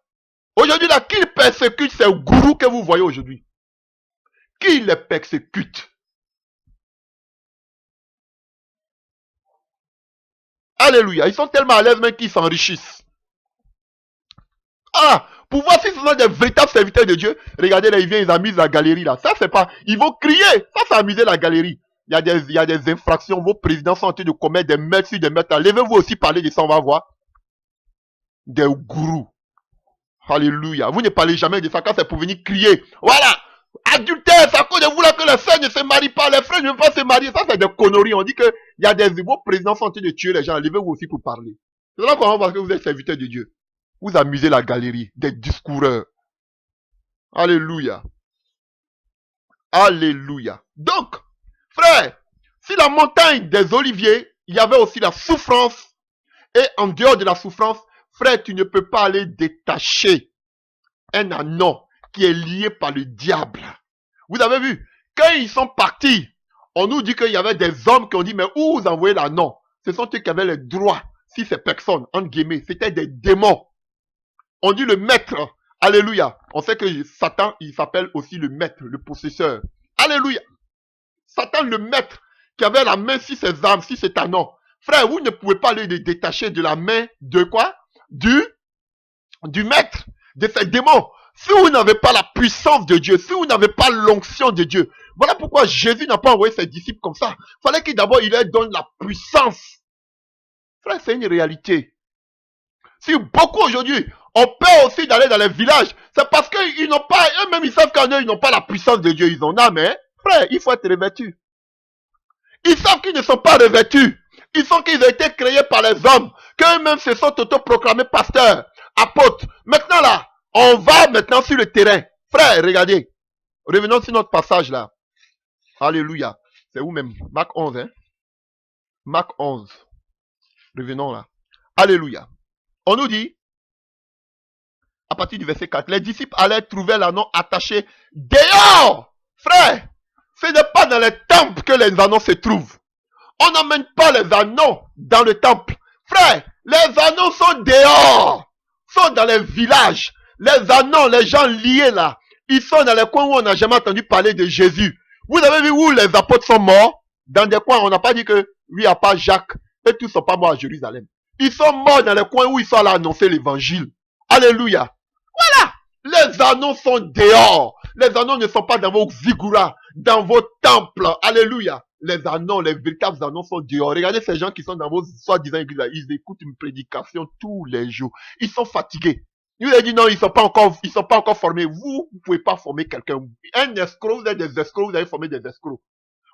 Aujourd'hui, là, qui persécute ces gourous que vous voyez aujourd'hui? Qui les persécute? Alléluia. Ils sont tellement à l'aise même qu'ils s'enrichissent. Ah, pour voir si ce sont des véritables serviteurs de Dieu, regardez là, ils viennent, ils amusent la galerie là. Ça, c'est pas, ils vont crier. Ça, c'est amuser la galerie. Il y a des infractions. Vos présidents sont en train de commettre des meurtres sur des meurtres. Levez-vous aussi parler de ça, on va voir. Des gourous. Alléluia. Vous ne parlez jamais de ça quand c'est pour venir crier. Voilà. Adultère, c'est à cause de vous là que les frères ne se marient pas. Les frères ne veulent pas se marier. Ça, c'est des conneries. On dit que il y a des vos présidents sont en train de tuer les gens. Levez-vous aussi pour parler. C'est là qu'on va voir que vous êtes serviteurs de Dieu. Vous amusez la galerie des discoureurs. Alléluia. Alléluia. Donc, frère, si la montagne des oliviers, il y avait aussi la souffrance. Et en dehors de la souffrance, frère, tu ne peux pas aller détacher un anon qui est lié par le diable. Vous avez vu, quand ils sont partis, on nous dit qu'il y avait des hommes qui ont dit, mais où vous envoyez l'anon? Ce sont eux qui avaient les droits. Si ces personnes, entre guillemets, c'était des démons. On dit le maître. Alléluia. On sait que Satan, il s'appelle aussi le maître, le possesseur. Alléluia. Satan, le maître, qui avait la main sur ses armes, sur cet anon. Frère, vous ne pouvez pas les détacher de la main de quoi? Du maître, de ces démons. Si vous n'avez pas la puissance de Dieu, si vous n'avez pas l'onction de Dieu, voilà pourquoi Jésus n'a pas envoyé ses disciples comme ça. Il fallait qu'il d'abord il leur donne la puissance. Frère, c'est une réalité. Si beaucoup aujourd'hui ont peur aussi d'aller dans les villages, c'est parce qu'ils n'ont pas, eux-mêmes ils savent qu'en eux, ils n'ont pas la puissance de Dieu. Ils en ont, mais frère, il faut être revêtu. Ils savent qu'ils ne sont pas revêtus. Ils savent qu'ils ont été créés par les hommes, qu'eux-mêmes se sont autoproclamés pasteurs, apôtres. Maintenant là, on va maintenant sur le terrain. Frère, regardez. Revenons sur notre passage là. Alléluia. C'est où-même? Marc 11, hein? Marc 11. Revenons là. Alléluia. On nous dit, à partir du verset 4, les disciples allaient trouver l'anneau attaché dehors. Frère, ce n'est pas dans les temples que les anneaux se trouvent. On n'emmène pas les anneaux dans le temple. Frère, les anneaux sont dehors. Sont dans les villages. Les anneaux, les gens liés là, ils sont dans les coins où on n'a jamais entendu parler de Jésus. Vous avez vu où les apôtres sont morts? Dans des coins, on n'a pas dit que, oui, à part Jacques, et tous ne sont pas morts à Jérusalem. Ils sont morts dans les coins où ils sont allés annoncer l'évangile. Alléluia. Voilà. Les anneaux sont dehors. Les anneaux ne sont pas dans vos zigouras, dans vos temples. Alléluia. Les anneaux, les véritables anneaux sont dehors. Regardez ces gens qui sont dans vos soi-disant églises. Ils écoutent une prédication tous les jours. Ils sont fatigués. Ils ont dit non, ils sont pas encore formés. Vous ne pouvez pas former quelqu'un. Un escroc, vous êtes des escrocs, vous allez former des escrocs.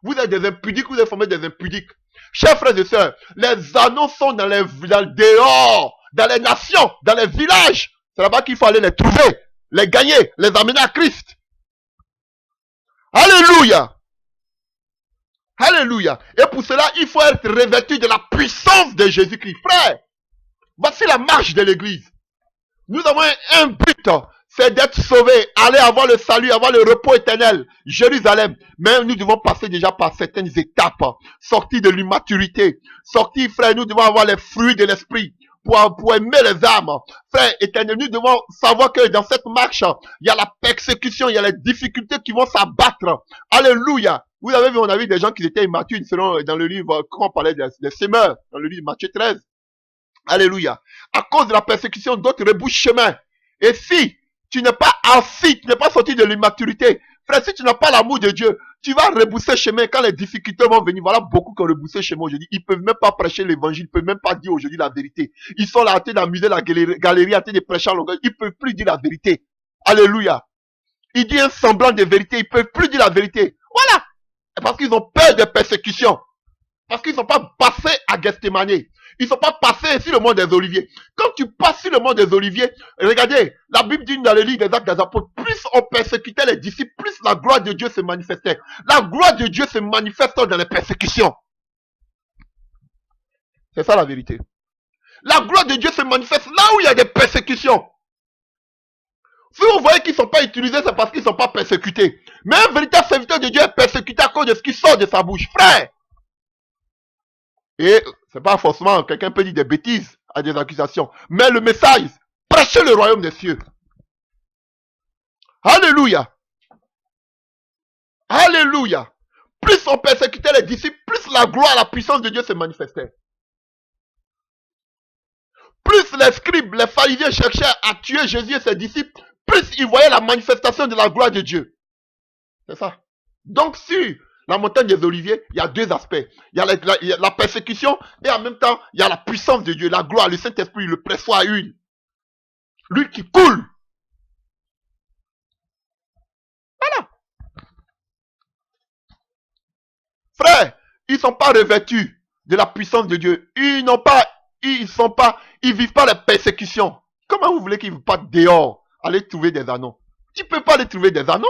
Vous êtes des impudiques, vous allez former des impudiques. Chers frères et sœurs, les anneaux sont dehors, dans les nations, dans les villages. C'est là-bas qu'il faut aller les trouver. les gagner, les amener à Christ. Alléluia. Alléluia. Et pour cela, il faut être revêtu de la puissance de Jésus-Christ. Frère, voici la marche de l'église. Nous avons un but, c'est d'être sauvés, aller avoir le salut, avoir le repos éternel, Jérusalem. Mais nous devons passer déjà par certaines étapes, sortir de l'immaturité, sortir, frère, nous devons avoir les fruits de l'esprit pour aimer les âmes. Frère éternel, nous devons savoir que dans cette marche, il y a la persécution, il y a les difficultés qui vont s'abattre. Alléluia. Vous avez vu, on a vu des gens qui étaient immatures, selon dans le livre, quand on parlait des semeurs, dans le livre Matthieu 13. Alléluia. À cause de la persécution, d'autres rebouchent chemin. Et si tu n'es pas assis, tu n'es pas sorti de l'immaturité, frère, si tu n'as pas l'amour de Dieu, tu vas rebousser chemin quand les difficultés vont venir. Voilà beaucoup qui ont reboussé chemin aujourd'hui. Ils peuvent même pas prêcher l'évangile, ils peuvent même pas dire aujourd'hui la vérité. Ils sont là en train d'amuser la galerie, en train de prêcher en longueur. Ils peuvent plus dire la vérité. Alléluia. Ils disent un semblant de vérité, ils peuvent plus dire la vérité. Voilà. Parce qu'ils ont peur de persécution. Parce qu'ils ne sont pas passés à Gethsemane. Ils ne sont pas passés sur le mont des Oliviers. Quand tu passes sur le mont des Oliviers, regardez, la Bible dit dans le livre des Actes des Apôtres, plus on persécutait les disciples, plus la gloire de Dieu se manifestait. La gloire de Dieu se manifeste dans les persécutions. C'est ça la vérité. La gloire de Dieu se manifeste là où il y a des persécutions. Si vous voyez qu'ils ne sont pas utilisés, c'est parce qu'ils ne sont pas persécutés. Mais un véritable serviteur de Dieu est persécuté à cause de ce qui sort de sa bouche. Frère! Et c'est pas forcément, quelqu'un peut dire des bêtises à des accusations. Mais le message, prêchez le royaume des cieux. Alléluia. Alléluia. Plus on persécutait les disciples, plus la gloire, la puissance de Dieu se manifestait. Plus les scribes, les pharisiens cherchaient à tuer Jésus et ses disciples, plus ils voyaient la manifestation de la gloire de Dieu. C'est ça. Donc sur la montagne des Oliviers, il y a deux aspects. Il y a la persécution et en même temps, il y a la puissance de Dieu, la gloire, le Saint-Esprit, le pressoir à huile. L'huile qui coule. Voilà. Frère, ils ne sont pas revêtus de la puissance de Dieu. Ils vivent pas les persécutions. Comment vous voulez qu'ils ne partent dehors, aller trouver des anneaux? Ils ne peuvent pas aller trouver des anneaux.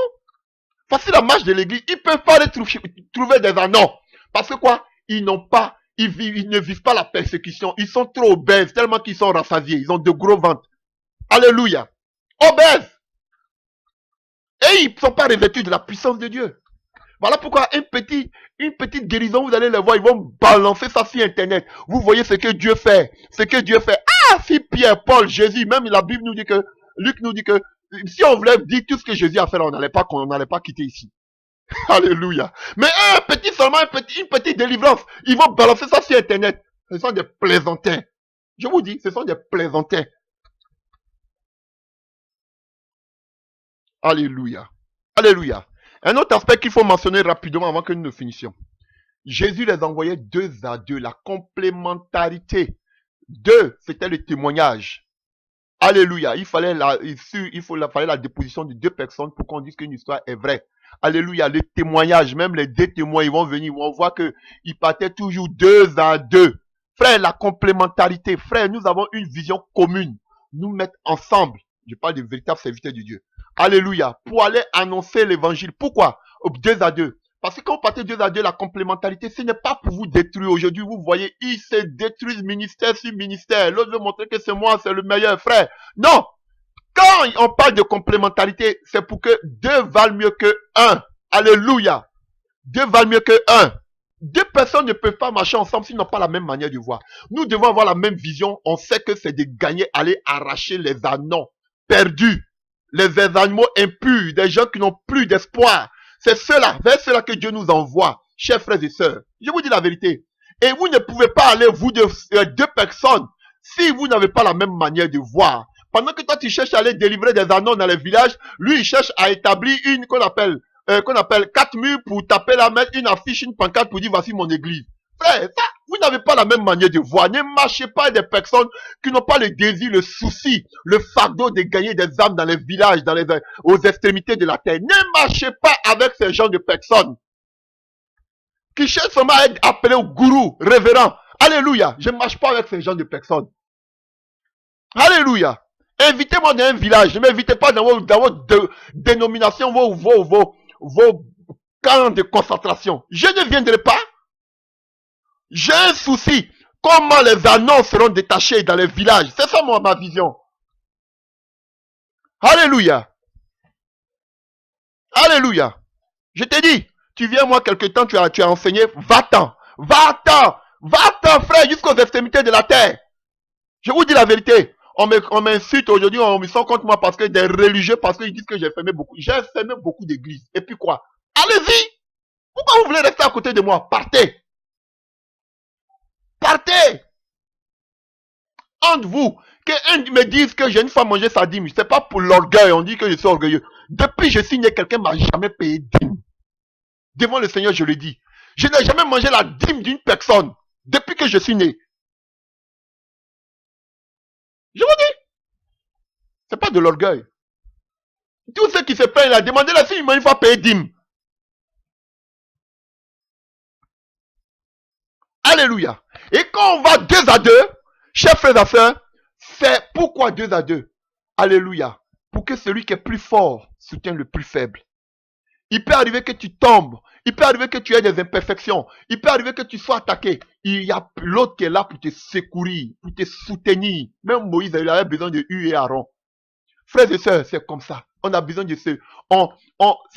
Parce que la marche de l'église, ils ne peuvent pas aller trouver des anneaux. Parce que quoi? Ils ne vivent pas la persécution. Ils sont trop obèses, tellement qu'ils sont rassasiés. Ils ont de gros ventres. Alléluia. Obèses. Et ils ne sont pas revêtus de la puissance de Dieu. Voilà pourquoi une petite guérison, vous allez les voir, ils vont balancer ça sur Internet. Vous voyez ce que Dieu fait. Ce que Dieu fait. Ah, si Pierre, Paul, Jésus, même la Bible nous dit que, Luc nous dit que, si on voulait dire tout ce que Jésus a fait là, on n'allait pas quitter ici. Alléluia. Mais une petite délivrance. Ils vont balancer ça sur Internet. Ce sont des plaisantins. Je vous dis, ce sont des plaisantins. Alléluia. Alléluia. Un autre aspect qu'il faut mentionner rapidement avant que nous ne finissions. Jésus les envoyait deux à deux, la complémentarité. Deux, c'était le témoignage. Alléluia. Il fallait la déposition de deux personnes pour qu'on dise qu'une histoire est vraie. Alléluia. Le témoignage, même les deux témoins, ils vont venir. On voit qu'ils partaient toujours deux à deux. Frère, la complémentarité. Frère, nous avons une vision commune. Nous mettre ensemble. Je parle de véritables serviteurs de Dieu. Alléluia. Pour aller annoncer l'évangile. Pourquoi? Deux à deux. Parce que quand vous partez deux à deux, la complémentarité, ce n'est pas pour vous détruire. Aujourd'hui, vous voyez, ils se détruisent ministère sur ministère. L'autre veut montrer que c'est moi, c'est le meilleur frère. Non! Quand on parle de complémentarité, c'est pour que deux valent mieux que un. Alléluia. Deux valent mieux que un. Deux personnes ne peuvent pas marcher ensemble s'ils n'ont pas la même manière de voir. Nous devons avoir la même vision. On sait que c'est de gagner, aller arracher les anneaux perdus. Les animaux impurs, des gens qui n'ont plus d'espoir. C'est cela, vers cela que Dieu nous envoie, chers frères et sœurs. Je vous dis la vérité. Et vous ne pouvez pas aller, vous deux personnes, si vous n'avez pas la même manière de voir. Pendant que toi, tu cherches à aller délivrer des annonces dans les villages, lui, il cherche à établir une qu'on appelle 4 murs pour taper la mettre, une affiche, une pancarte pour dire voici mon église. Frère, ça, vous n'avez pas la même manière de voir. Ne marchez pas avec des personnes qui n'ont pas le désir, le souci, le fardeau de gagner des âmes dans les villages, aux extrémités de la terre. Ne marchez pas avec ces gens de personnes qui cherchent seulement à être appelés au gourou, révérend. Alléluia. Je ne marche pas avec ces gens de personnes. Alléluia. Invitez-moi dans un village. Ne m'invitez pas dans votre dénomination, vos camps de concentration. Je ne viendrai pas. J'ai un souci. Comment les annonces seront détachées dans les villages? C'est ça ma vision. Alléluia. Alléluia. Je t'ai dit, tu viens moi quelque temps, tu as enseigné, va-t'en. Va-t'en. Va-t'en, frère, jusqu'aux extrémités de la terre. Je vous dis la vérité. On m'insulte aujourd'hui, on me sent contre moi parce que des religieux, parce qu'ils disent que j'ai fermé beaucoup. J'ai fermé beaucoup d'églises. Et puis quoi? Allez-y. Pourquoi vous voulez rester à côté de moi? Partez. Partez. Entre vous, qu'un me dise que j'ai une fois mangé sa dîme, c'est pas pour l'orgueil, on dit que je suis orgueilleux. Depuis que je suis né, quelqu'un m'a jamais payé dîme. Devant le Seigneur, je le dis. Je n'ai jamais mangé la dîme d'une personne depuis que je suis né. Je vous dis, c'est pas de l'orgueil. Tous ceux qui se plaignent là, demandez-leur s'ils m'ont une fois payé dîme. Alléluia. Et quand on va 2 à 2, chers frères et sœurs, c'est pourquoi 2 à 2. Alléluia. Pour que celui qui est plus fort soutienne le plus faible. Il peut arriver que tu tombes. Il peut arriver que tu aies des imperfections. Il peut arriver que tu sois attaqué. Il y a l'autre qui est là pour te secourir, pour te soutenir. Même Moïse, il avait besoin de Hur et Aaron. Frères et sœurs, c'est comme ça. On a besoin de ce.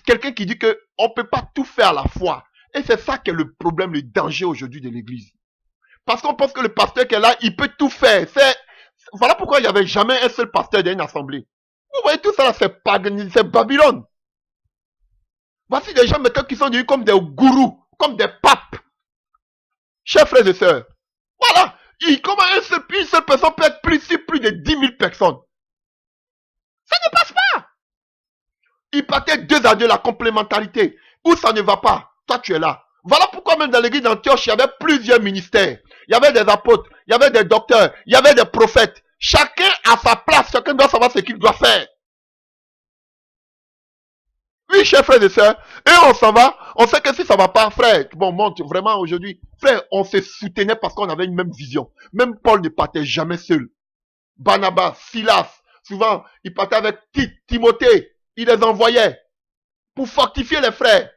Quelqu'un qui dit que on peut pas tout faire à la fois. Et c'est ça qui est le problème, le danger aujourd'hui de l'église. Parce qu'on pense que le pasteur qui est là, il peut tout faire. Voilà pourquoi il n'y avait jamais un seul pasteur d'une assemblée. Vous voyez tout ça là, c'est Babylone. Voici des gens maintenant qui sont devenus comme des gourous, comme des papes. Chers frères et sœurs. Voilà. Comment une seule personne peut être plus de 10 000 personnes? Ça ne passe pas. Il partait 2 à 2, la complémentarité. Où ça ne va pas, toi tu es là. Voilà pourquoi même dans l'église d'Antioche, il y avait plusieurs ministères. Il y avait des apôtres, il y avait des docteurs, il y avait des prophètes. Chacun a sa place, chacun doit savoir ce qu'il doit faire. Oui, chers frères et sœurs, et on s'en va, on sait que si ça va pas, frère, bon, monte, vraiment aujourd'hui, frère, on se soutenait parce qu'on avait une même vision. Même Paul ne partait jamais seul. Barnabas, Silas, souvent, il partait avec Timothée, il les envoyait pour fortifier les frères.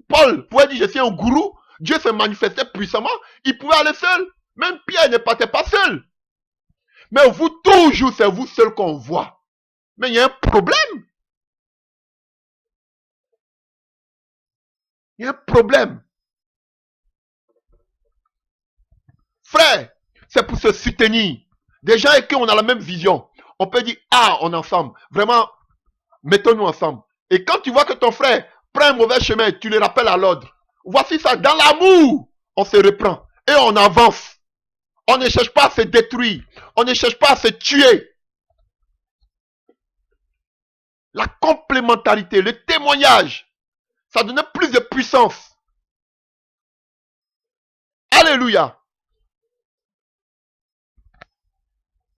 Paul pouvait dire, je suis un gourou, Dieu se manifestait puissamment, il pouvait aller seul. Même Pierre ne partait pas seul. Mais vous, toujours, c'est vous seul qu'on voit. Mais il y a un problème. Il y a un problème. Frère, c'est pour se soutenir. Des gens avec qui on a la même vision. On peut dire, ah, on est ensemble. Vraiment, mettons-nous ensemble. Et quand tu vois que ton frère prend un mauvais chemin, tu le rappelles à l'ordre. Voici ça, dans l'amour, on se reprend. Et on avance. On ne cherche pas à se détruire. On ne cherche pas à se tuer. La complémentarité, le témoignage, ça donne plus de puissance. Alléluia.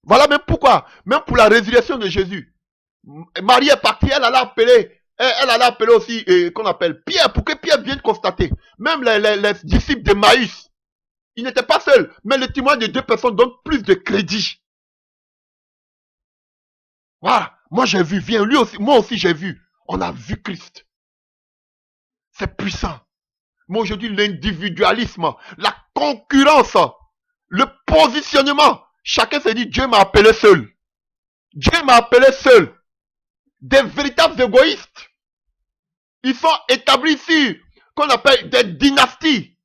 Voilà même pourquoi, même pour la résurrection de Jésus, Marie est partie, elle allait appeler aussi, qu'on appelle Pierre, pour que Pierre vienne constater. Même les disciples de Maïs, ils n'étaient pas seuls, mais le témoin de 2 personnes donne plus de crédit. Voilà, moi j'ai vu, viens, lui aussi, moi aussi j'ai vu. On a vu Christ. C'est puissant. Mais aujourd'hui, l'individualisme, la concurrence, le positionnement, chacun se dit, Dieu m'a appelé seul. Dieu m'a appelé seul. Des véritables égoïstes. Ils sont établis ici, qu'on appelle des dynasties.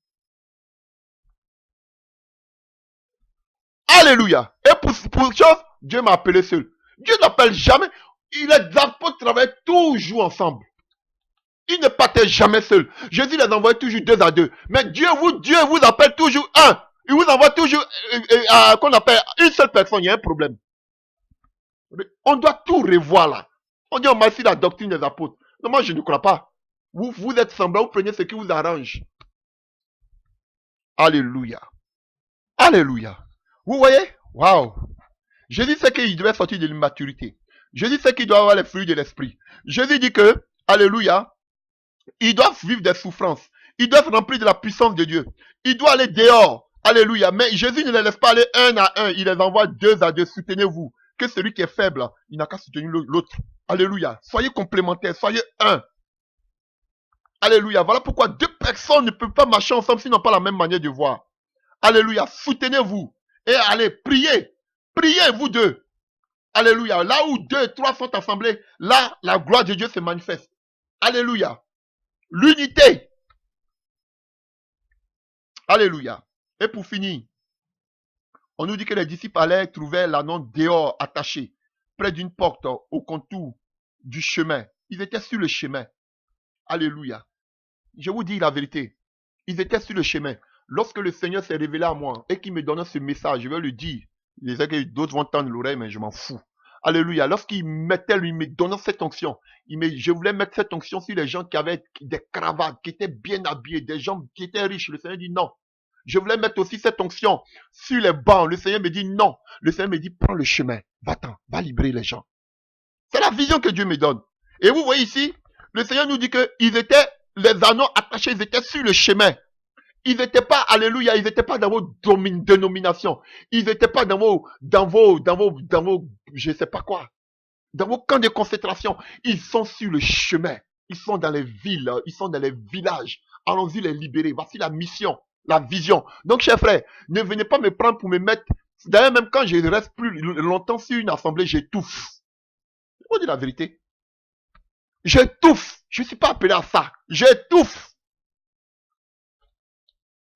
Alléluia. Et pour chose, Dieu m'a appelé seul. Dieu n'appelle jamais. Les apôtres travaillent toujours ensemble. Ils ne partaient jamais seuls. Jésus les envoie toujours 2 à 2. Mais Dieu vous appelle toujours un. Il vous envoie toujours qu'on appelle une seule personne. Il y a un problème. On doit tout revoir là. On dit on m'a dit la doctrine des apôtres. Non, moi je ne crois pas. Vous êtes semblants, vous prenez ce qui vous arrange. Alléluia. Alléluia. Vous voyez? Waouh. Jésus sait qu'il devait sortir de l'immaturité. Jésus sait qu'il doit avoir les fruits de l'esprit. Jésus dit que, alléluia, ils doivent vivre des souffrances. Ils doivent remplir de la puissance de Dieu. Ils doivent aller dehors. Alléluia. Mais Jésus ne les laisse pas aller 1 à 1. Il les envoie 2 à 2. Soutenez-vous. que celui qui est faible, il n'a qu'à soutenir l'autre. Alléluia. Soyez complémentaires, soyez un. Alléluia. Voilà pourquoi deux personnes ne peuvent pas marcher ensemble s'ils n'ont pas la même manière de voir. Alléluia. Soutenez-vous. Et allez, priez. Priez, vous deux. Alléluia. Là où 2, 3 sont assemblés, là, la gloire de Dieu se manifeste. Alléluia. L'unité. Alléluia. Et pour finir, on nous dit que les disciples allaient trouver l'ânon dehors attaché, près d'une porte au contour du chemin. Ils étaient sur le chemin. Alléluia. Je vous dis la vérité. Ils étaient sur le chemin. Lorsque le Seigneur s'est révélé à moi et qu'il me donnait ce message, je vais le dire. Je sais que d'autres vont tendre l'oreille, mais je m'en fous. Alléluia. Lorsqu'il me donnait cette onction, je voulais mettre cette onction sur les gens qui avaient des cravates, qui étaient bien habillés, des gens qui étaient riches. Le Seigneur dit non. Je voulais mettre aussi cette onction sur les bancs. Le Seigneur me dit non. Le Seigneur me dit prends le chemin. Va-t'en, va libérer les gens. C'est la vision que Dieu me donne. Et vous voyez ici, le Seigneur nous dit que ils étaient, les anneaux attachés, ils étaient sur le chemin. Ils n'étaient pas, alléluia, ils n'étaient pas dans vos dénominations. Ils n'étaient pas dans vos, je sais pas quoi, dans vos camps de concentration. Ils sont sur le chemin. Ils sont dans les villes, ils sont dans les villages. Allons-y les libérer. Voici la mission, la vision. Donc, chers frères, ne venez pas me prendre pour me mettre, d'ailleurs, même quand je reste plus longtemps sur une assemblée, j'étouffe. Je vous dis la vérité. J'étouffe. Je ne suis pas appelé à ça. J'étouffe.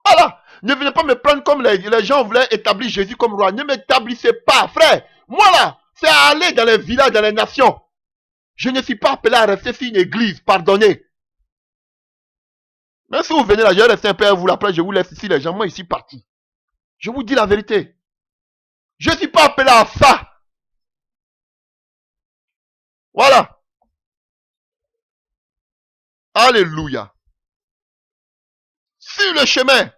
Voilà. Ne venez pas me prendre comme les gens voulaient établir Jésus comme roi. Ne m'établissez pas, frère. Moi là, c'est à aller dans les villages, dans les nations. Je ne suis pas appelé à rester sur une église. Pardonnez. Même si vous venez là, je vais rester un peu à vous. Après, je vous laisse ici. Les gens, moi, ici, partis. Je vous dis la vérité. Je ne suis pas appelé à ça. Voilà. Alléluia. Sur le chemin.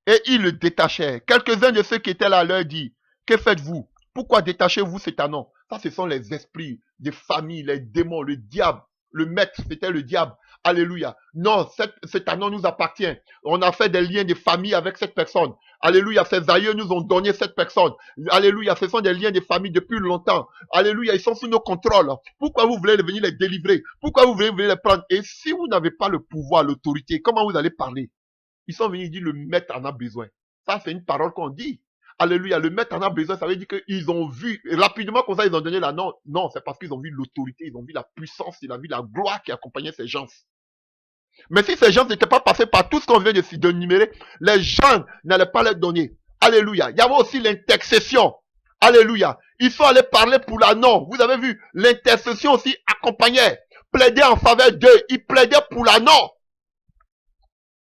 Et ils le détachaient. Quelques-uns de ceux qui étaient là leur dit, que faites-vous? Pourquoi détachez-vous cet anon? Ça, ce sont les esprits des familles, les démons, le diable. Le maître, c'était le diable. Alléluia. Non, cet anon nous appartient. On a fait des liens de famille avec cette personne. Alléluia. Ses aïeux nous ont donné cette personne. Alléluia. Ce sont des liens de famille depuis longtemps. Alléluia. Ils sont sous nos contrôles. Pourquoi vous voulez venir les délivrer? Pourquoi vous voulez venir les prendre? Et si vous n'avez pas le pouvoir, l'autorité, comment vous allez parler? Ils sont venus dire le maître en a besoin. Ça, c'est une parole qu'on dit. Alléluia. Le maître en a besoin. Ça veut dire qu'ils ont vu, rapidement comme ça, ils ont donné la non. Non, c'est parce qu'ils ont vu l'autorité, ils ont vu la puissance, ils ont vu la gloire qui accompagnait ces gens. Mais si ces gens n'étaient pas passés par tout ce qu'on vient de numérer, les gens n'allaient pas les donner. Alléluia. Il y avait aussi l'intercession. Alléluia. Ils sont allés parler pour la non. Vous avez vu, l'intercession aussi accompagnait. Plaider en faveur d'eux. Ils plaidaient pour la non.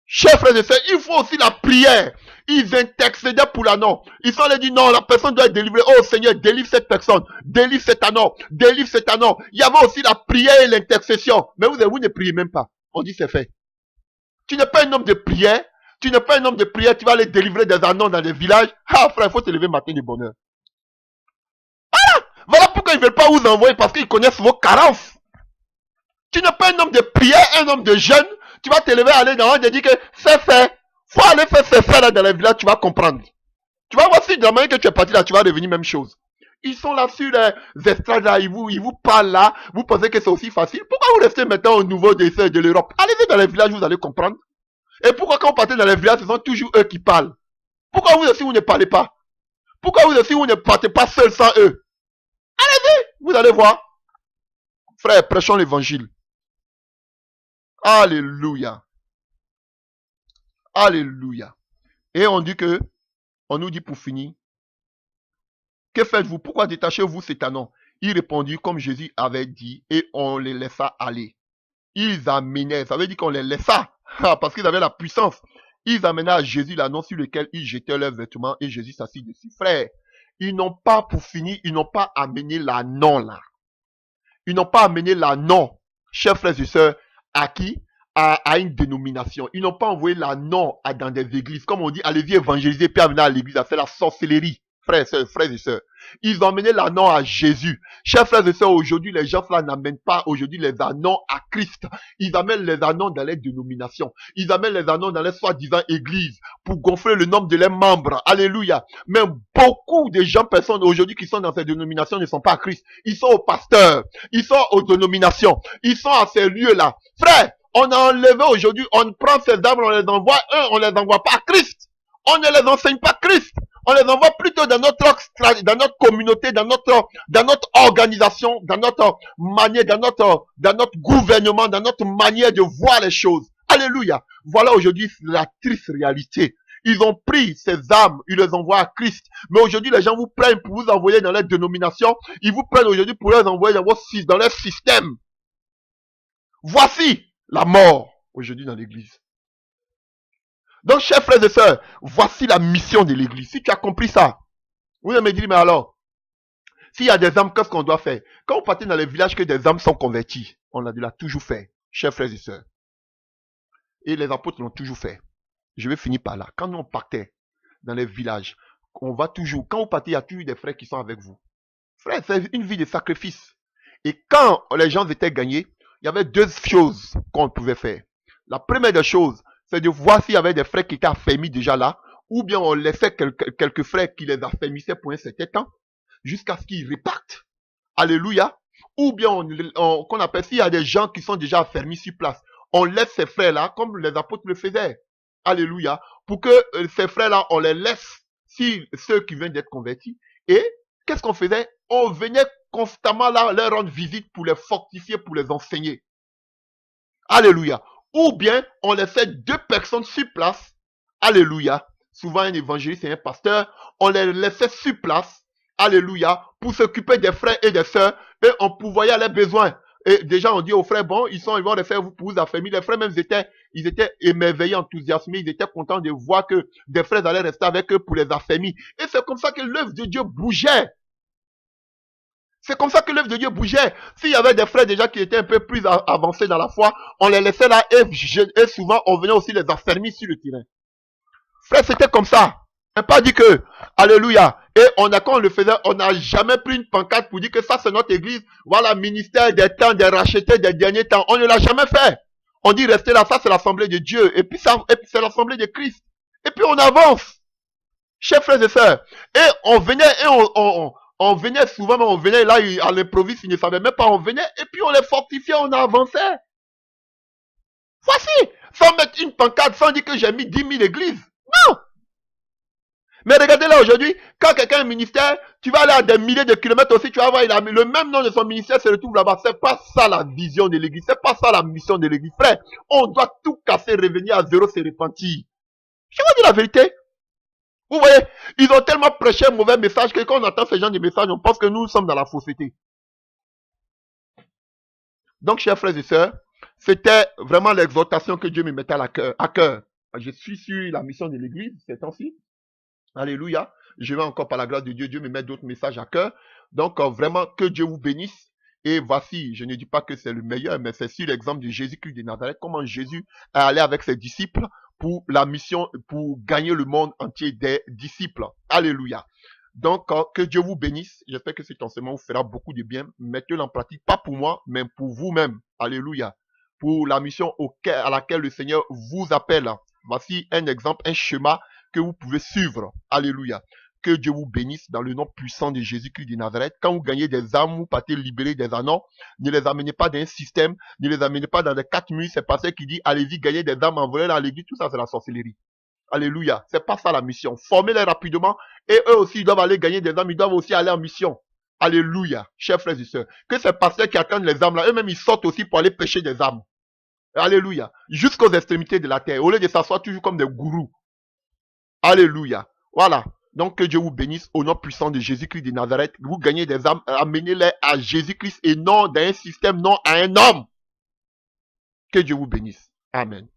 Chers frères et sœurs, il faut aussi la prière. Ils intercédaient pour la non. Ils sont allés dire non, la personne doit être délivrée. Oh Seigneur, délivre cette personne. Délivre cet anon. Délivre cet anon. Il y avait aussi la prière et l'intercession. Mais vous ne priez même pas. On dit c'est fait. Tu n'es pas un homme de prière. Tu n'es pas un homme de prière. Tu vas aller délivrer des anons dans des villages. Ah frère, il faut se lever matin de bonheur. Voilà pourquoi ils ne veulent pas vous envoyer parce qu'ils connaissent vos carences. Tu n'es pas un homme de prière, un homme de jeûne. Tu vas te lever, aller dans un et dire que c'est fait. Faut aller faire ces faits là dans les villages, tu vas comprendre. Tu vas voir si de la manière que tu es parti là, tu vas revenir même chose. Ils sont là sur les estrades là, ils vous parlent là, vous pensez que c'est aussi facile. Pourquoi vous restez maintenant au niveau des de l'Europe? Allez-y dans les villages, vous allez comprendre. Et pourquoi quand vous partez dans les villages, ce sont toujours eux qui parlent? Pourquoi vous aussi vous ne parlez pas? Pourquoi vous aussi vous ne partez pas seul sans eux? Allez-y, vous allez voir. Frère, prêchons l'évangile. Alléluia. Alléluia. Et on nous dit pour finir, que faites-vous? Pourquoi détachez-vous cet anon? Il répondit comme Jésus avait dit et on les laissa aller. Ils amenaient, ça veut dire qu'on les laissa, parce qu'ils avaient la puissance. Ils amenaient à Jésus l'annon sur lequel ils jetaient leurs vêtements et Jésus s'assit dessus. Frère, ils n'ont pas pour finir, ils n'ont pas amené l'annon là. Ils n'ont pas amené l'annon, chers frères et sœurs, à qui? À une dénomination. Ils n'ont pas envoyé l'annon dans des églises. Comme on dit, allez-y évangéliser, puis amener à l'église à faire la sorcellerie. Frères et sœurs. Ils ont amené l'annon à Jésus. Chers frères et sœurs, aujourd'hui, les gens là n'amènent pas aujourd'hui les annons à Christ. Ils amènent les annons dans les dénominations. Ils amènent les annons dans les soi-disant églises pour gonfler le nombre de leurs membres. Alléluia. Mais beaucoup de gens, personnes aujourd'hui qui sont dans ces dénominations ne sont pas à Christ. Ils sont aux pasteurs, ils sont aux dénominations, ils sont à ces lieux-là. Frère, on a enlevé aujourd'hui, on prend ces âmes, on les envoie, on les envoie pas à Christ. On ne les enseigne pas Christ. On les envoie plutôt dans notre communauté, dans notre organisation, dans notre manière, dans notre gouvernement, dans notre manière de voir les choses. Alléluia. Voilà aujourd'hui la triste réalité. Ils ont pris ces âmes, ils les envoient à Christ. Mais aujourd'hui, les gens vous prennent pour vous envoyer dans les dénominations. Ils vous prennent aujourd'hui pour les envoyer dans leur système. Voici la mort aujourd'hui dans l'église. Donc, chers frères et sœurs, voici la mission de l'église. Si tu as compris ça, vous allez me dire, mais alors, s'il y a des âmes, qu'est-ce qu'on doit faire? Quand vous partez dans les villages que des âmes sont converties, on l'a toujours fait, chers frères et sœurs. Et les apôtres l'ont toujours fait. Je vais finir par là. Quand nous on partait dans les villages, on va toujours, quand vous partez, il y a toujours des frères qui sont avec vous. Frère, c'est une vie de sacrifice. Et quand les gens étaient gagnés, il y avait deux choses qu'on pouvait faire. La première des choses, c'est de voir s'il y avait des frères qui étaient affermis déjà là, ou bien on laissait quelques frères qui les affermissaient pour un certain temps, jusqu'à ce qu'ils repartent. Alléluia. Ou bien qu'on appelle, s'il y a des gens qui sont déjà affermis sur place, on laisse ces frères-là, comme les apôtres le faisaient. Alléluia. Pour que ces frères-là, on les laisse, si ceux qui viennent d'être convertis. Et qu'est-ce qu'on faisait? On venait constamment là leur rendre visite pour les fortifier, pour les enseigner. Alléluia. Ou bien, on laissait deux personnes sur place. Alléluia. Souvent, un évangéliste et un pasteur. On les laissait sur place. Alléluia. Pour s'occuper des frères et des sœurs. Et on pourvoyait leurs besoins. Et déjà, on dit aux frères, bon, ils vont les faire pour vous affermir. Les frères même, ils étaient émerveillés, enthousiasmés. Ils étaient contents de voir que des frères allaient rester avec eux pour les affermir. Et c'est comme ça que l'œuvre de Dieu bougeait. C'est comme ça que l'œuvre de Dieu bougeait. S'il y avait des frères déjà qui étaient un peu plus avancés dans la foi, on les laissait là et souvent on venait aussi les affermir sur le terrain. Frère, c'était comme ça. On n'a pas dit que, alléluia. Et quand on le faisait, on n'a jamais pris une pancarte pour dire que ça c'est notre église. Voilà, ministère des temps, des rachetés, des derniers temps. On ne l'a jamais fait. On dit restez là, ça c'est l'assemblée de Dieu. Et puis c'est l'assemblée de Christ. Et puis on avance. Chers frères et sœurs. Et on venait et on venait souvent, mais on venait là à l'improviste, ils ne savaient même pas, on venait et puis on les fortifiait, on avançait. Voici, sans mettre une pancarte, sans dire que j'ai mis 10 000 églises. Non. Mais regardez là aujourd'hui, quand quelqu'un a un ministère, tu vas aller à des milliers de kilomètres aussi, tu vas voir, il a mis le même nom de son ministère se retrouve là-bas. C'est pas ça la vision de l'église, c'est pas ça la mission de l'église. Frère, on doit tout casser, revenir à zéro, se repentir. Je vous dis la vérité. Vous voyez, ils ont tellement prêché un mauvais message que quand on entend ce genre de message, on pense que nous sommes dans la fausseté. Donc, chers frères et sœurs, c'était vraiment l'exhortation que Dieu me mettait à cœur. Je suis sur la mission de l'église ces temps-ci. Alléluia. Je vais encore par la grâce de Dieu, Dieu me met d'autres messages à cœur. Donc, vraiment, que Dieu vous bénisse. Et voici, je ne dis pas que c'est le meilleur, mais c'est sur l'exemple de Jésus-Christ de Nazareth, comment Jésus est allé avec ses disciples pour la mission, pour gagner le monde entier des disciples. Alléluia. Donc, que Dieu vous bénisse. J'espère que cet enseignement vous fera beaucoup de bien. Mettez-le en pratique, pas pour moi, mais pour vous-même. Alléluia. Pour la mission à laquelle le Seigneur vous appelle. Voici un exemple, un schéma que vous pouvez suivre. Alléluia. Que Dieu vous bénisse dans le nom puissant de Jésus-Christ de Nazareth. Quand vous gagnez des âmes, vous partez libérer des anneaux. Ne les amenez pas dans un système, ne les amenez pas dans des 4 murs. C'est pasteur qui dit, allez-y, gagnez des âmes, envoyez dans l'église. Tout ça, c'est la sorcellerie. Alléluia. C'est pas ça la mission. Formez-les rapidement. Et eux aussi, ils doivent aller gagner des âmes. Ils doivent aussi aller en mission. Alléluia. Chers frères et sœurs. Que ces pasteurs qui attendent les âmes là, eux-mêmes, ils sortent aussi pour aller pêcher des âmes. Alléluia. Jusqu'aux extrémités de la terre. Au lieu de s'asseoir toujours comme des gourous. Alléluia. Voilà. Donc que Dieu vous bénisse au nom puissant de Jésus-Christ de Nazareth. Vous gagnez des âmes, amenez-les à Jésus-Christ et non dans un système, non à un homme. Que Dieu vous bénisse. Amen.